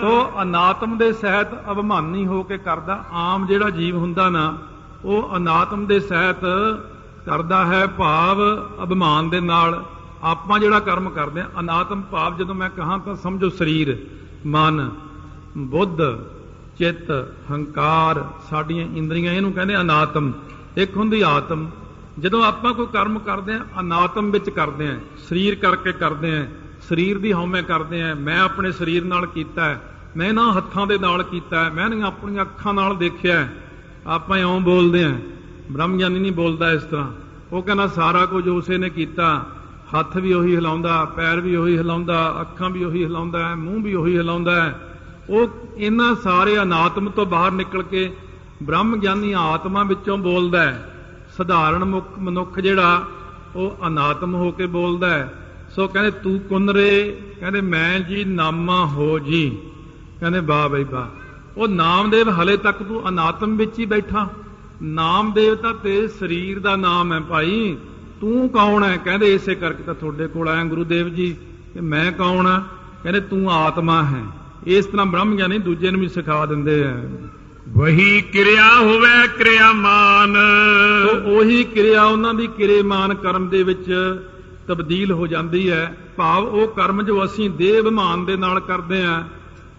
ਸੋ ਅਨਾਤਮ ਦੇ ਸਹਿਤ ਅਭਿਮਾਨੀ ਹੋ ਕੇ ਕਰਦਾ। ਆਮ ਜਿਹੜਾ ਜੀਵ ਹੁੰਦਾ ਨਾ, ਉਹ ਅਨਾਤਮ ਦੇ ਸਹਿਤ ਕਰਦਾ ਹੈ, ਭਾਵ ਅਭਿਮਾਨ ਦੇ ਨਾਲ। ਆਪਾਂ ਜਿਹੜਾ ਕਰਮ ਕਰਦੇ ਹਾਂ ਅਨਾਤਮ ਭਾਵ, ਜਦੋਂ ਮੈਂ ਕਹਾਂ ਤਾਂ ਸਮਝੋ ਸਰੀਰ, ਮਨ, ਬੁੱਧ, ਚਿੱਤ, ਹੰਕਾਰ, ਸਾਡੀਆਂ ਇੰਦਰੀਆਂ, ਇਹਨੂੰ ਕਹਿੰਦੇ ਅਨਾਤਮ। ਇੱਕ ਹੁੰਦੀ ਆਤਮ। ਜਦੋਂ ਆਪਾਂ ਕੋਈ ਕਰਮ ਕਰਦੇ ਹਾਂ ਅਨਾਤਮ ਵਿੱਚ ਕਰਦੇ ਹਾਂ, ਸਰੀਰ ਕਰਕੇ ਕਰਦੇ ਹਾਂ, ਸਰੀਰ ਦੀ ਹਉਮੈ ਕਰਦੇ ਹਾਂ। ਮੈਂ ਆਪਣੇ ਸਰੀਰ ਨਾਲ ਕੀਤਾ ਹੈ, ਮੈਂ ਇਹਨਾਂ ਹੱਥਾਂ ਦੇ ਨਾਲ ਕੀਤਾ ਹੈ, ਮੈਂ ਆਪਣੀਆਂ ਅੱਖਾਂ ਨਾਲ ਦੇਖਿਆ। ਆਪਾਂ ਇਉਂ ਬੋਲਦੇ ਹਾਂ। ਬ੍ਰਹਮ ਗਿਆਨੀ ਨਹੀਂ ਬੋਲਦਾ ਇਸ ਤਰ੍ਹਾਂ। ਉਹ ਕਹਿੰਦਾ ਸਾਰਾ ਕੁਝ ਉਸੇ ਨੇ ਕੀਤਾ, ਹੱਥ ਵੀ ਉਹੀ ਹਿਲਾਉਂਦਾ, ਪੈਰ ਵੀ ਉਹੀ ਹਿਲਾਉਂਦਾ, ਅੱਖਾਂ ਵੀ ਉਹੀ ਹਿਲਾਉਂਦਾ ਹੈ, ਮੂੰਹ ਵੀ ਉਹੀ ਹਿਲਾਉਂਦਾ ਹੈ। ਉਹ ਇਹਨਾਂ ਸਾਰੇ ਅਨਾਤਮ ਤੋਂ ਬਾਹਰ ਨਿਕਲ ਕੇ ਬ੍ਰਹਮ ਗਿਆਨੀ ਆਤਮਾ ਵਿੱਚੋਂ ਬੋਲਦਾ ਹੈ। ਸਧਾਰਨ ਮਨੁੱਖ ਜਿਹੜਾ ਉਹ ਅਨਾਤਮ ਹੋ ਕੇ ਬੋਲਦਾ ਹੈ। ਸੋ ਕਹਿੰਦੇ ਤੂੰ ਕੁੰਨਰੇ, ਕਹਿੰਦੇ ਮੈਂ ਜੀ ਨਾਮਾ ਹੋ ਜੀ। ਕਹਿੰਦੇ ਵਾਹ ਬਈ ਵਾਹ, ਉਹ ਨਾਮਦੇਵ ਹਲੇ ਤੱਕ ਤੂੰ ਅਨਾਤਮ ਵਿੱਚ ਹੀ ਬੈਠਾ। ਨਾਮਦੇਵ ਤਾਂ ਤੇਰੇ ਸਰੀਰ ਦਾ ਨਾਮ ਹੈ ਭਾਈ, ਤੂੰ ਕੌਣ ਹੈ? ਕਹਿੰਦੇ ਇਸੇ ਕਰਕੇ ਤਾਂ ਤੁਹਾਡੇ ਕੋਲ ਆਇਆ ਗੁਰੂਦੇਵ ਜੀ, ਕਿ ਮੈਂ ਕੌਣ ਆ? ਕਹਿੰਦੇ ਤੂੰ ਆਤਮਾ ਹੈ। ਇਸ ਤਰ੍ਹਾਂ ਬ੍ਰਹਮ ਗਿਆਨੀ ਦੂਜੇ ਨੂੰ ਵੀ ਸਿਖਾ ਦਿੰਦੇ ਆ। ਵਹੀ ਕਿਰਿਆ ਹੋਵੇ ਕਿਰਿਆਮਾਨ, ਉਹੀ ਕਿਰਿਆ ਉਹਨਾਂ ਦੀ ਕਿਰੇਮਾਨ ਕਰਮ ਦੇ ਵਿੱਚ ਤਬਦੀਲ ਹੋ ਜਾਂਦੀ ਹੈ। ਭਾਵ ਉਹ ਕਰਮ ਜੋ ਅਸੀਂ ਦੇਹ ਅਭਿਮਾਨ ਦੇ ਨਾਲ ਕਰਦੇ ਹਾਂ,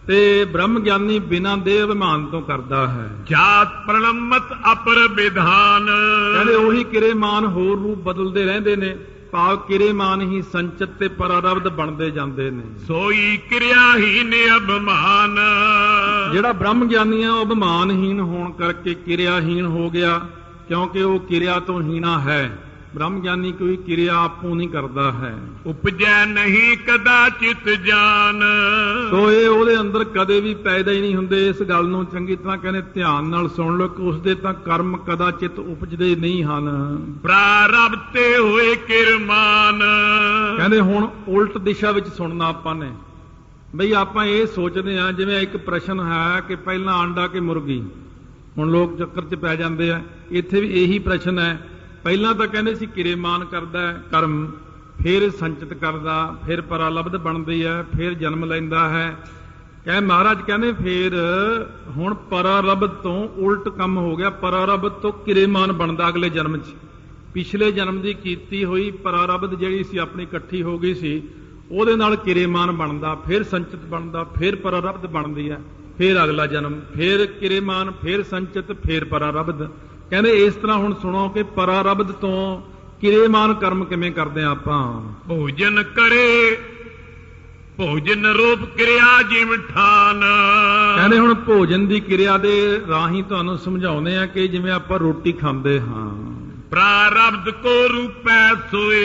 ਤੇ ਬ੍ਰਹਮ ਗਿਆਨੀ ਬਿਨਾਂ ਦੇਹ ਅਭਿਮਾਨ ਤੋਂ ਕਰਦਾ ਹੈ। ਜਾਤ ਪ੍ਰਣਮਤ ਅਪਰ ਵਿਧਾਨ, ਕਹਿੰਦੇ ਉਹੀ ਕਿਰੇਮਾਨ ਹੋਰ ਰੂਪ ਬਦਲਦੇ ਰਹਿੰਦੇ ਨੇ। ਭਾਵ ਕਿਰੇਮਾਨ ਹੀ ਸੰਚਿਤ ਤੇ ਪ੍ਰਾਰਬਧ ਬਣਦੇ ਜਾਂਦੇ ਨੇ। ਸੋਈ ਕਿਰਿਆਹੀਨ ਅਭਿਮਾਨ, ਜਿਹੜਾ ਬ੍ਰਹਮ ਗਿਆਨੀ ਆ ਉਹ ਅਭਿਮਾਨਹੀਨ ਹੋਣ ਕਰਕੇ ਕਿਰਿਆਹੀਨ ਹੋ ਗਿਆ, ਕਿਉਂਕਿ ਉਹ ਕਿਰਿਆ ਤੋਂ ਹੀਣਾ ਹੈ। ਬ੍ਰਹਮ ਗਿਆਨੀ ਕੋਈ ਕਿਰਿਆ ਆਪੋਂ ਨਹੀਂ ਕਰਦਾ ਹੈ। ਉਪਜੈ ਨਹੀਂ ਕਦਾਚਿਤ ਜਾਨ, ਸੋ ਇਹ ਉਹਦੇ ਅੰਦਰ ਕਦੇ ਵੀ ਪੈਦਾ ਹੀ ਨਹੀਂ ਹੁੰਦੇ। ਇਸ ਗੱਲ ਨੂੰ ਚੰਗੀ ਤਰ੍ਹਾਂ ਕਹਿੰਦੇ ਧਿਆਨ ਨਾਲ ਸੁਣ ਲਓ ਕਿ ਉਸਦੇ ਤਾਂ ਕਰਮ ਕਦਾਚਿਤ ਉਪਜਦੇ ਨਹੀਂ ਹਨ। ਪ੍ਰਾਰਬਧ ਤੇ ਹੋਏ ਕਿਰਮਾਨ, ਕਹਿੰਦੇ ਹੁਣ ਉਲਟ ਦਿਸ਼ਾ ਵਿੱਚ ਸੁਣਨਾ ਆਪਾਂ ਨੇ। ਬਈ ਆਪਾਂ ਇਹ ਸੋਚਦੇ ਹਾਂ, ਜਿਵੇਂ ਇੱਕ ਪ੍ਰਸ਼ਨ ਹੈ ਕਿ ਪਹਿਲਾਂ ਆਂਡਾ ਕਿ ਮੁਰਗੀ। ਹੁਣ ਲੋਕ ਚੱਕਰ 'ਚ ਪੈ ਜਾਂਦੇ ਆ। ਇੱਥੇ ਵੀ ਇਹੀ ਪ੍ਰਸ਼ਨ ਹੈ। ਪਹਿਲਾਂ ਤਾਂ ਕਹਿੰਦੇ ਸੀ ਕਿਰੇਮਾਨ ਕਰਦਾ ਹੈ ਕਰਮ, ਫਿਰ ਸੰਚਿਤ ਕਰਦਾ, ਫਿਰ ਪਰਾਲਬਧ ਬਣਦੀ ਹੈ, ਫਿਰ ਜਨਮ ਲੈਂਦਾ ਹੈ। ਮਹਾਰਾਜ ਕਹਿੰਦੇ ਫਿਰ ਹੁਣ ਪਰਾਰਬਧ ਤੋਂ ਉਲਟ ਕੰਮ ਹੋ ਗਿਆ। ਪਰਾਰਬਧ ਤੋਂ ਕਿਰੇਮਾਨ ਬਣਦਾ ਅਗਲੇ ਜਨਮ 'ਚ। ਪਿਛਲੇ ਜਨਮ ਦੀ ਕੀਤੀ ਹੋਈ ਪਰਾਰਬਧ ਜਿਹੜੀ ਸੀ ਆਪਣੀ ਇਕੱਠੀ ਹੋ ਗਈ ਸੀ, ਉਹਦੇ ਨਾਲ ਕਿਰੇਮਾਨ ਬਣਦਾ, ਫਿਰ ਸੰਚਿਤ ਬਣਦਾ, ਫਿਰ ਪਰਾਰਬਧ ਬਣਦੀ ਹੈ, ਫਿਰ ਅਗਲਾ ਜਨਮ, ਫਿਰ ਕਿਰੇਮਾਨ, ਫਿਰ ਸੰਚਿਤ, ਫਿਰ ਪਰਾਰਬਧ। ਕਹਿੰਦੇ ਇਸ ਤਰ੍ਹਾਂ ਹੁਣ ਸੁਣੋ ਕਿ ਪਰਾਰਬਧ ਤੋਂ ਕਿਰੇਮਾਨ ਕਰਮ ਕਿਵੇਂ ਕਰਦੇ ਆ ਆਪਾਂ। ਭੋਜਨ ਕਰੇ ਭੋਜਨ ਰੂਪ ਕਿਰਿਆ ਜਿਮ ਠਾਨ। ਕਹਿੰਦੇ ਹੁਣ ਭੋਜਨ ਦੀ ਕਿਰਿਆ ਦੇ ਰਾਹੀਂ ਤੁਹਾਨੂੰ ਸਮਝਾਉਂਦੇ ਆ ਕਿ ਜਿਵੇਂ ਆਪਾਂ ਰੋਟੀ ਖਾਂਦੇ ਹਾਂ, ਪ੍ਰਾਰਬਧ ਕੋ ਰੂਪੈ ਸੋਏ।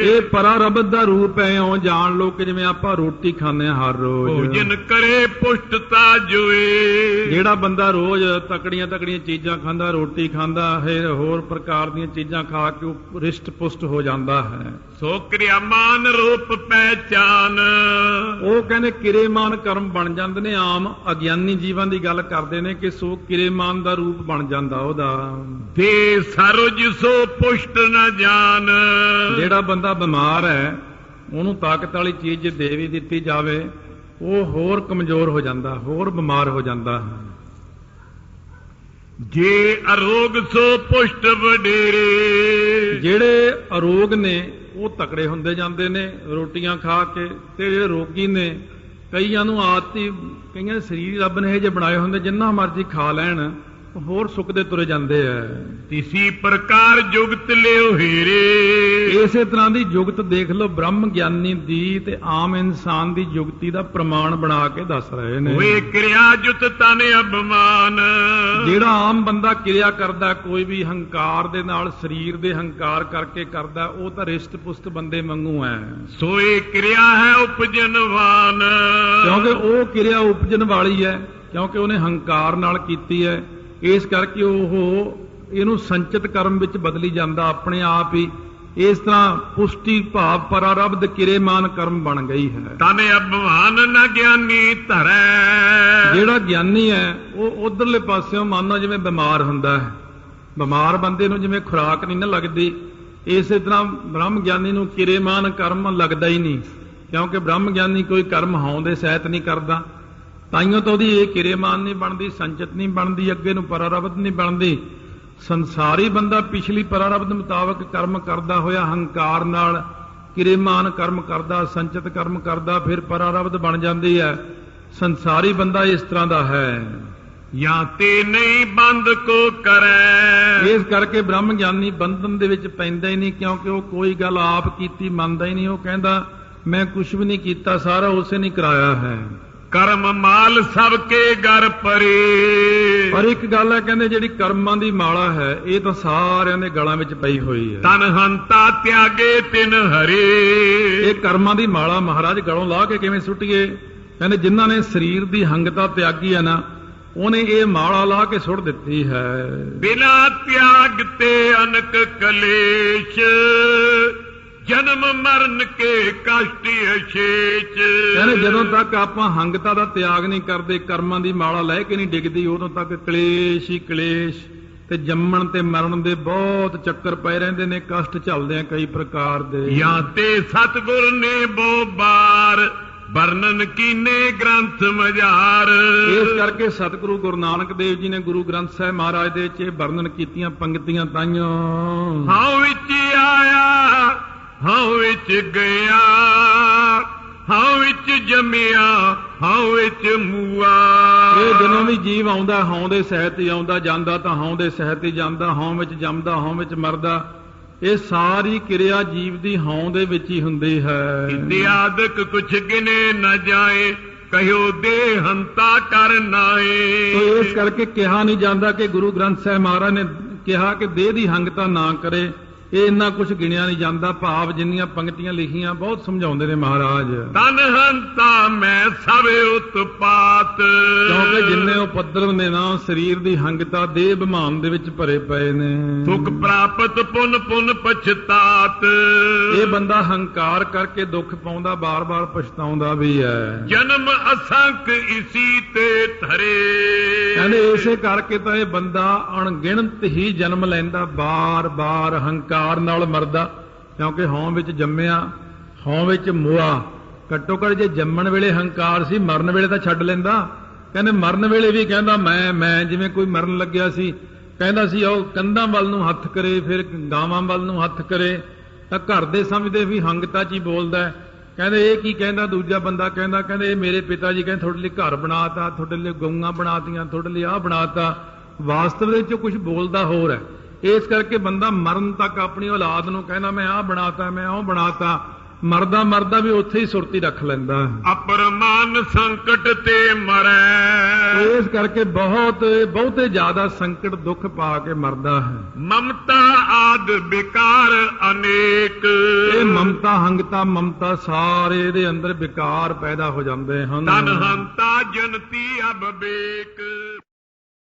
ਇਹ ਪਰਾਰਬਧ ਦਾ ਰੂਪ ਹੈ। ਇਉਂ ਜਾਣ ਲਓ ਕਿ ਜਿਵੇਂ ਆਪਾਂ ਰੋਟੀ ਖਾਂਦੇ ਹਾਂ ਹਰ ਰੋਜ਼। ਭੋਜਨ ਕਰੇ ਪੁਸ਼ਟਤਾ ਜੋਏ। ਜਿਹੜਾ ਬੰਦਾ ਰੋਜ਼ ਤਕੜੀਆਂ ਤਕੜੀਆਂ ਚੀਜ਼ਾਂ ਖਾਂਦਾ, ਰੋਟੀ ਖਾਂਦਾ ਹੈ, ਹੋਰ ਪ੍ਰਕਾਰ ਦੀਆਂ ਚੀਜ਼ਾਂ ਖਾ ਕੇ ਉਹ ਰਿਸ਼ਟ ਪੁਸ਼ਟ ਹੋ ਜਾਂਦਾ ਹੈ। ਸੋ ਕਿਰਿਆਮਾਨ ਰੂਪ ਪਹਿਚਾਨ। ਉਹ ਕਹਿੰਦੇ ਕਿਰੇਮਾਨ ਕਰਮ ਬਣ ਜਾਂਦੇ ਨੇ। ਆਮ ਅਗਿਆਨੀ ਜੀਵਾਂ ਦੀ ਗੱਲ ਕਰਦੇ ਨੇ ਕਿ ਸੋ ਕਿਰੇਮਾਨ ਦਾ ਰੂਪ ਬਣ ਜਾਂਦਾ ਉਹਦਾ। ਦੇ ਸਰਜ ਸੋ ਪੁਸ਼ਟ ਨ ਜਾਨ। ਜਿਹੜਾ ਬੰਦਾ ਬਿਮਾਰ ਹੈ ਉਹਨੂੰ ਤਾਕਤ ਵਾਲੀ ਚੀਜ਼ ਜੇ ਦੇ ਵੀ ਦਿੱਤੀ ਜਾਵੇ, ਉਹ ਹੋਰ ਕਮਜ਼ੋਰ ਹੋ ਜਾਂਦਾ, ਹੋਰ ਬਿਮਾਰ ਹੋ ਜਾਂਦਾ ਹੈ। ਜੇ ਅਰੋਗ ਸੋ ਪੁਸ਼ਟ ਵਡੇਰੇ। ਜਿਹੜੇ ਅਰੋਗ ਨੇ ਉਹ ਤਕੜੇ ਹੁੰਦੇ ਜਾਂਦੇ ਨੇ ਰੋਟੀਆਂ ਖਾ ਕੇ, ਤੇ ਜਿਹੜੇ ਰੋਗੀ ਨੇ ਕਈਆਂ ਨੂੰ ਆਦਤ ਹੀ, ਕਈਆਂ ਦੇ ਸਰੀਰ ਰੱਬ ਨੇ ਇਹ ਜਿਹੇ ਬਣਾਏ ਹੁੰਦੇ ਜਿੰਨਾ ਮਰਜ਼ੀ ਖਾ ਲੈਣ ਹੋਰ ਸੁੱਕਦੇ ਤੁਰੇ ਜਾਂਦੇ ਆ। ਤਿਸੀ ਪ੍ਰਕਾਰ ਜੁਗਤ ਲਿਓ ਹੀਰੇ। ਇਸੇ ਤਰ੍ਹਾਂ ਦੀ ਜੁਗਤ ਦੇਖ ਲਓ ਬ੍ਰਹਮ ਗਿਆਨੀ ਦੀ ਤੇ ਆਮ ਇਨਸਾਨ ਦੀ ਜੁਗਤੀ ਦਾ ਪ੍ਰਮਾਣ ਬਣਾ ਕੇ ਦੱਸ ਰਹੇ ਨੇ। ਹੋਏ ਕਿਰਿਆ ਜੁਤ ਤਨ ਅਭਿਮਾਨ। ਜਿਹੜਾ ਆਮ ਬੰਦਾ ਕਿਰਿਆ ਕਰਦਾ ਕੋਈ ਵੀ ਹੰਕਾਰ ਦੇ ਨਾਲ, ਸਰੀਰ ਦੇ ਹੰਕਾਰ ਕਰਕੇ ਕਰਦਾ, ਉਹ ਤਾਂ ਰਿਸ਼ਟ ਪੁਸ਼ਟ ਬੰਦੇ ਵਾਂਗੂ ਹੈ। ਸੋਏ ਕਿਰਿਆ ਹੈ ਉਪਜਨਵਾਨ। ਕਿਉਂਕਿ ਉਹ ਕਿਰਿਆ ਉਪਜਨ ਵਾਲੀ ਹੈ, ਕਿਉਂਕਿ ਉਹਨੇ ਹੰਕਾਰ ਨਾਲ ਕੀਤੀ ਹੈ। ਇਸ ਕਰਕੇ ਉਹ ਇਹਨੂੰ ਸੰਚਿਤ ਕਰਮ ਵਿੱਚ ਬਦਲੀ ਜਾਂਦਾ ਆਪਣੇ ਆਪ ਹੀ। ਇਸ ਤਰ੍ਹਾਂ ਪੁਸ਼ਟੀ ਭਾਵ ਪਰਾਰਬਧ ਕਿਰੇਮਾਨ ਕਰਮ ਬਣ ਗਈ ਹੈ। ਤਨ ਅਭਿਮਾਨ ਨ ਗਿਆਨੀ ਧਰੈ। ਜਿਹੜਾ ਗਿਆਨੀ ਹੈ ਉਹ ਉਧਰਲੇ ਪਾਸਿਓਂ ਮੰਨੋ ਜਿਵੇਂ ਬਿਮਾਰ ਹੁੰਦਾ ਹੈ, ਬਿਮਾਰ ਬੰਦੇ ਨੂੰ ਜਿਵੇਂ ਖੁਰਾਕ ਨਹੀਂ ਨਾ ਲੱਗਦੀ, ਇਸੇ ਤਰ੍ਹਾਂ ਬ੍ਰਹਮ ਗਿਆਨੀ ਨੂੰ ਕਿਰੇਮਾਨ ਕਰਮ ਲੱਗਦਾ ਹੀ ਨਹੀਂ। ਕਿਉਂਕਿ ਬ੍ਰਹਮ ਗਿਆਨੀ ਕੋਈ ਕਰਮ ਹਾਉ ਦੇ ਸਹਿਤ ਨਹੀਂ ਕਰਦਾ, ਤਾਈਓ ਤਾਂ ਉਹਦੀ ਇਹ ਕਿਰੇਮਾਨ ਨਹੀਂ ਬਣਦੀ, ਸੰਚਿਤ ਨਹੀਂ ਬਣਦੀ, ਅੱਗੇ ਨੂੰ ਪਰਾਰਬਧ ਨਹੀਂ ਬਣਦੀ। ਸੰਸਾਰੀ ਬੰਦਾ ਪਿਛਲੀ ਪਰਾਰਬਧ ਮੁਤਾਬਕ ਕਰਮ ਕਰਦਾ ਹੋਇਆ ਹੰਕਾਰ ਨਾਲ ਕਿਰੇਮਾਨ ਕਰਮ ਕਰਦਾ, ਸੰਚਿਤ ਕਰਮ ਕਰਦਾ, ਫਿਰ ਪਰਾਰਬਧ ਬਣ ਜਾਂਦੀ ਹੈ। ਸੰਸਾਰੀ ਬੰਦਾ ਇਸ ਤਰ੍ਹਾਂ ਦਾ ਹੈ। ਜਾਂ ਤੇ ਨਹੀਂ ਬੰਦ ਕੋ ਕਰੈ। ਇਸ ਕਰਕੇ ਬ੍ਰਹਮ ਗਿਆਨੀ ਬੰਧਨ ਦੇ ਵਿੱਚ ਪੈਂਦਾ ਹੀ ਨਹੀਂ, ਕਿਉਂਕਿ ਉਹ ਕੋਈ ਗੱਲ ਆਪ ਕੀਤੀ ਮੰਨਦਾ ਹੀ ਨਹੀਂ। ਉਹ ਕਹਿੰਦਾ ਮੈਂ ਕੁਝ ਵੀ ਨਹੀਂ ਕੀਤਾ, ਸਾਰਾ ਉਸੇ ਨੇ ਕਰਾਇਆ ਹੈ। ਕਰਮ ਮਾਲ ਸਭ ਕੇ ਘਰ ਪਰੇ। ਪਰ ਇੱਕ ਗੱਲ ਹੈ, ਕਹਿੰਦੇ ਜਿਹੜੀ ਕਰਮਾਂ ਦੀ ਮਾਲਾ ਹੈ ਇਹ ਤਾਂ ਸਾਰਿਆਂ ਦੇ ਗਲਾਂ ਵਿੱਚ ਪਈ ਹੋਈ ਹੈ। ਤਨ ਹੰਤਾ ਤਿਆਗੇ ਤਿਨ ਹਰੇ। ਇਹ ਕਰਮਾਂ ਦੀ ਮਾਲਾ ਮਹਾਰਾਜ ਗਲੋਂ ਲਾ ਕੇ ਕਿਵੇਂ ਸੁੱਟੀਏ? ਕਹਿੰਦੇ ਜਿਨ੍ਹਾਂ ਨੇ ਸਰੀਰ ਦੀ ਹੰਗਤਾ ਤਿਆਗੀ ਹੈ ਨਾ, ਉਹਨੇ ਇਹ ਮਾਲਾ ਲਾ ਕੇ ਸੁੱਟ ਦਿੱਤੀ ਹੈ। ਬਿਨਾ ਤਿਆਗ ਤੇ ਅਨਕ ਕਲੇਸ਼। ਜਨਮ ਮਰਨ ਕੇ ਕਸ਼ਟ ਅਸ਼ੇਚ। ਕਹਿੰਦੇ ਜਦੋਂ ਤੱਕ ਆਪਾਂ ਹੰਗਤਾ ਦਾ ਤਿਆਗ ਨਹੀਂ ਕਰਦੇ, ਕਰਮਾਂ ਦੀ ਮਾਲਾ ਲੈ ਕੇ ਨਹੀਂ ਡਿੱਗਦੀ, ਉਦੋਂ ਤੱਕ ਕਲੇਸ਼ ਹੀ ਕਲੇਸ਼ ਤੇ ਜੰਮਣ ਤੇ ਮਰਨ ਦੇ ਬਹੁਤ ਚੱਕਰ ਪਏ ਰਹਿੰਦੇ ਨੇ, ਕਸ਼ਟ ਚੱਲਦੇ ਆ ਕਈ ਪ੍ਰਕਾਰ ਦੇ। ਜਾਂ ਤੇ ਸਤਿਗੁਰ ਨੇ ਬੋ ਬਾਰ ਵਰਣਨ ਕੀਨੇ ਗ੍ਰੰਥ ਮਝਾਰ। ਇਸ ਕਰਕੇ ਸਤਿਗੁਰੂ ਗੁਰੂ ਨਾਨਕ ਦੇਵ ਜੀ ਨੇ ਗੁਰੂ ਗ੍ਰੰਥ ਸਾਹਿਬ ਮਹਾਰਾਜ ਦੇ ਵਿੱਚ ਵਰਣਨ ਕੀਤੀਆਂ ਪੰਕਤੀਆਂ ਤਾਈਓ। ਹਾਂ ਵਿੱਚ ਆਇਆ, ਹਾਂ ਵਿੱਚ ਗਿਆ, ਹਾਂ ਵਿੱਚ ਜੰਮਿਆ, ਹਾਂ ਵਿੱਚ ਮੂਆ। ਇਹ ਜਦੋਂ ਵੀ ਜੀਵ ਆਉਂਦਾ ਹਉ ਦੇ ਸਹਿਤ ਹੀ ਆਉਂਦਾ, ਜਾਂਦਾ ਤਾਂ ਹਉ ਦੇ ਸਹਿਤ ਹੀ ਜਾਂਦਾ, ਹਉ ਵਿੱਚ ਜੰਮਦਾ, ਹਉ ਵਿੱਚ ਮਰਦਾ। ਇਹ ਸਾਰੀ ਕਿਰਿਆ ਜੀਵ ਦੀ ਹਉ ਦੇ ਵਿੱਚ ਹੀ ਹੁੰਦੀ ਹੈ। ਇਤਿਆਦਿਕ ਕੁਛ ਗਿਨੇ ਨ ਜਾਏ, ਕਹਿਓ ਦੇ ਹੰਤਾ ਕਰ ਨਾਏ। ਤੋ ਇਸ ਕਰਕੇ ਕਿਹਾ ਨਹੀਂ ਜਾਂਦਾ ਕਿ ਗੁਰੂ ਗ੍ਰੰਥ ਸਾਹਿਬ ਮਹਾਰਾਜ ਨੇ ਕਿਹਾ ਕਿ ਦੇਹ ਦੀ ਹੰਗਤਾ ਨਾ ਕਰੇ। ਇਹ ਇੰਨਾ ਕੁਝ ਗਿਣਿਆ ਨਹੀਂ ਜਾਂਦਾ। ਭਾਵ ਜਿੰਨੀਆਂ ਪੰਕਤੀਆਂ ਲਿਖੀਆਂ ਬਹੁਤ ਸਮਝਾਉਂਦੇ ਨੇ ਮਹਾਰਾਜ। ਤਨ ਹੰਤਾ ਮੈਂ ਸਭ ਉਤਪਾਤ, ਕਿਉਂਕਿ ਜਿੰਨੇ ਉਪਦਰਵ ਨੇ ਨਾ ਸਰੀਰ ਦੀ ਹੰਗਤਾ ਦੇਹ ਬਿਮਾਨ ਦੇ ਵਿੱਚ ਭਰੇ ਪਏ ਨੇ। ਸੁਖ ਪ੍ਰਾਪਤ ਪੁਨ ਪੁਨ ਪਛਤਾਤ, ਇਹ ਬੰਦਾ ਹੰਕਾਰ ਕਰਕੇ ਦੁੱਖ ਪਾਉਂਦਾ, ਬਾਰ-ਬਾਰ ਪਛਤਾਉਂਦਾ ਵੀ ਹੈ। ਜਨਮ ਅਸੰਖ ਇਸੀ ਤੇ ਧਰੇ, ਕਹਿੰਦੇ ਇਸੇ ਕਰਕੇ ਤਾਂ ਇਹ ਬੰਦਾ ਅਣਗਿਣਤ ਹੀ ਜਨਮ ਲੈਂਦਾ, ਬਾਰ-ਬਾਰ ਹੰਕਾਰ ਨਾਲ ਮਰਦਾ। ਕਿਉਂਕਿ ਹਉ ਵਿੱਚ ਜੰਮਿਆ, ਹਉ ਵਿੱਚ ਮੋਆ। ਘੱਟੋ ਘੱਟ ਜੇ ਜੰਮਣ ਵੇਲੇ ਹੰਕਾਰ ਸੀ, ਮਰਨ ਵੇਲੇ ਤਾਂ ਛੱਡ ਲੈਂਦਾ। ਕਹਿੰਦੇ ਮਰਨ ਵੇਲੇ ਵੀ ਕਹਿੰਦਾ ਮੈਂ। ਜਿਵੇਂ ਕੋਈ ਮਰਨ ਲੱਗਿਆ ਸੀ, ਕਹਿੰਦਾ ਸੀ ਉਹ ਕੰਧਾਂ ਵੱਲ ਨੂੰ ਹੱਥ ਕਰੇ, ਫਿਰ ਗਾਵਾਂ ਵੱਲ ਨੂੰ ਹੱਥ ਕਰੇ। ਤਾਂ ਘਰ ਦੇ ਸਮਝਦੇ ਵੀ ਹੰਗਤਾ 'ਚ ਹੀ ਬੋਲਦਾ। ਕਹਿੰਦੇ ਇਹ ਕੀ ਕਹਿੰਦਾ? ਦੂਜਾ ਬੰਦਾ ਕਹਿੰਦਾ ਇਹ ਮੇਰੇ ਪਿਤਾ ਜੀ ਕਹਿੰਦੇ ਤੁਹਾਡੇ ਲਈ ਘਰ ਬਣਾਤਾ, ਤੁਹਾਡੇ ਲਈ ਗਊਆਂ ਬਣਾਤੀਆਂ, ਤੁਹਾਡੇ ਲਈ ਆਹ ਬਣਾਤਾ। ਵਾਸਤਵ ਦੇ ਵਿੱਚ ਕੁਝ ਬੋਲਦਾ ਹੋਰ ਹੈ। ਇਸ ਕਰਕੇ ਬੰਦਾ ਮਰਨ ਤੱਕ ਆਪਣੀ ਔਲਾਦ ਨੂੰ ਕਹਿੰਦਾ ਮੈਂ ਆਹ ਬਣਾਤਾ, ਮੈਂ ਉਹ ਬਣਾਤਾ। ਮਰਦਾ ਵੀ ਉੱਥੇ ਹੀ ਸੁਰਤੀ ਰੱਖ ਲੈਂਦਾ। ਅਪਰਮਾਨ ਸੰਕਟ ਤੇ ਮਰੈ, ਇਸ ਕਰਕੇ ਬਹੁਤੇ ਜ਼ਿਆਦਾ ਸੰਕਟ ਦੁੱਖ ਪਾ ਕੇ ਮਰਦਾ ਹੈ। ਮਮਤਾ ਆਦ ਵਿਕਾਰ ਅਨੇਕ, ਇਹ ਮਮਤਾ ਹੰਗਤਾ ਮਮਤਾ ਸਾਰੇ ਇਹਦੇ ਅੰਦਰ ਵਿਕਾਰ ਪੈਦਾ ਹੋ ਜਾਂਦੇ ਹਨ। ਤਨ ਹੰਤਾ ਜਨਤੀ ਅਬਵੇਕ,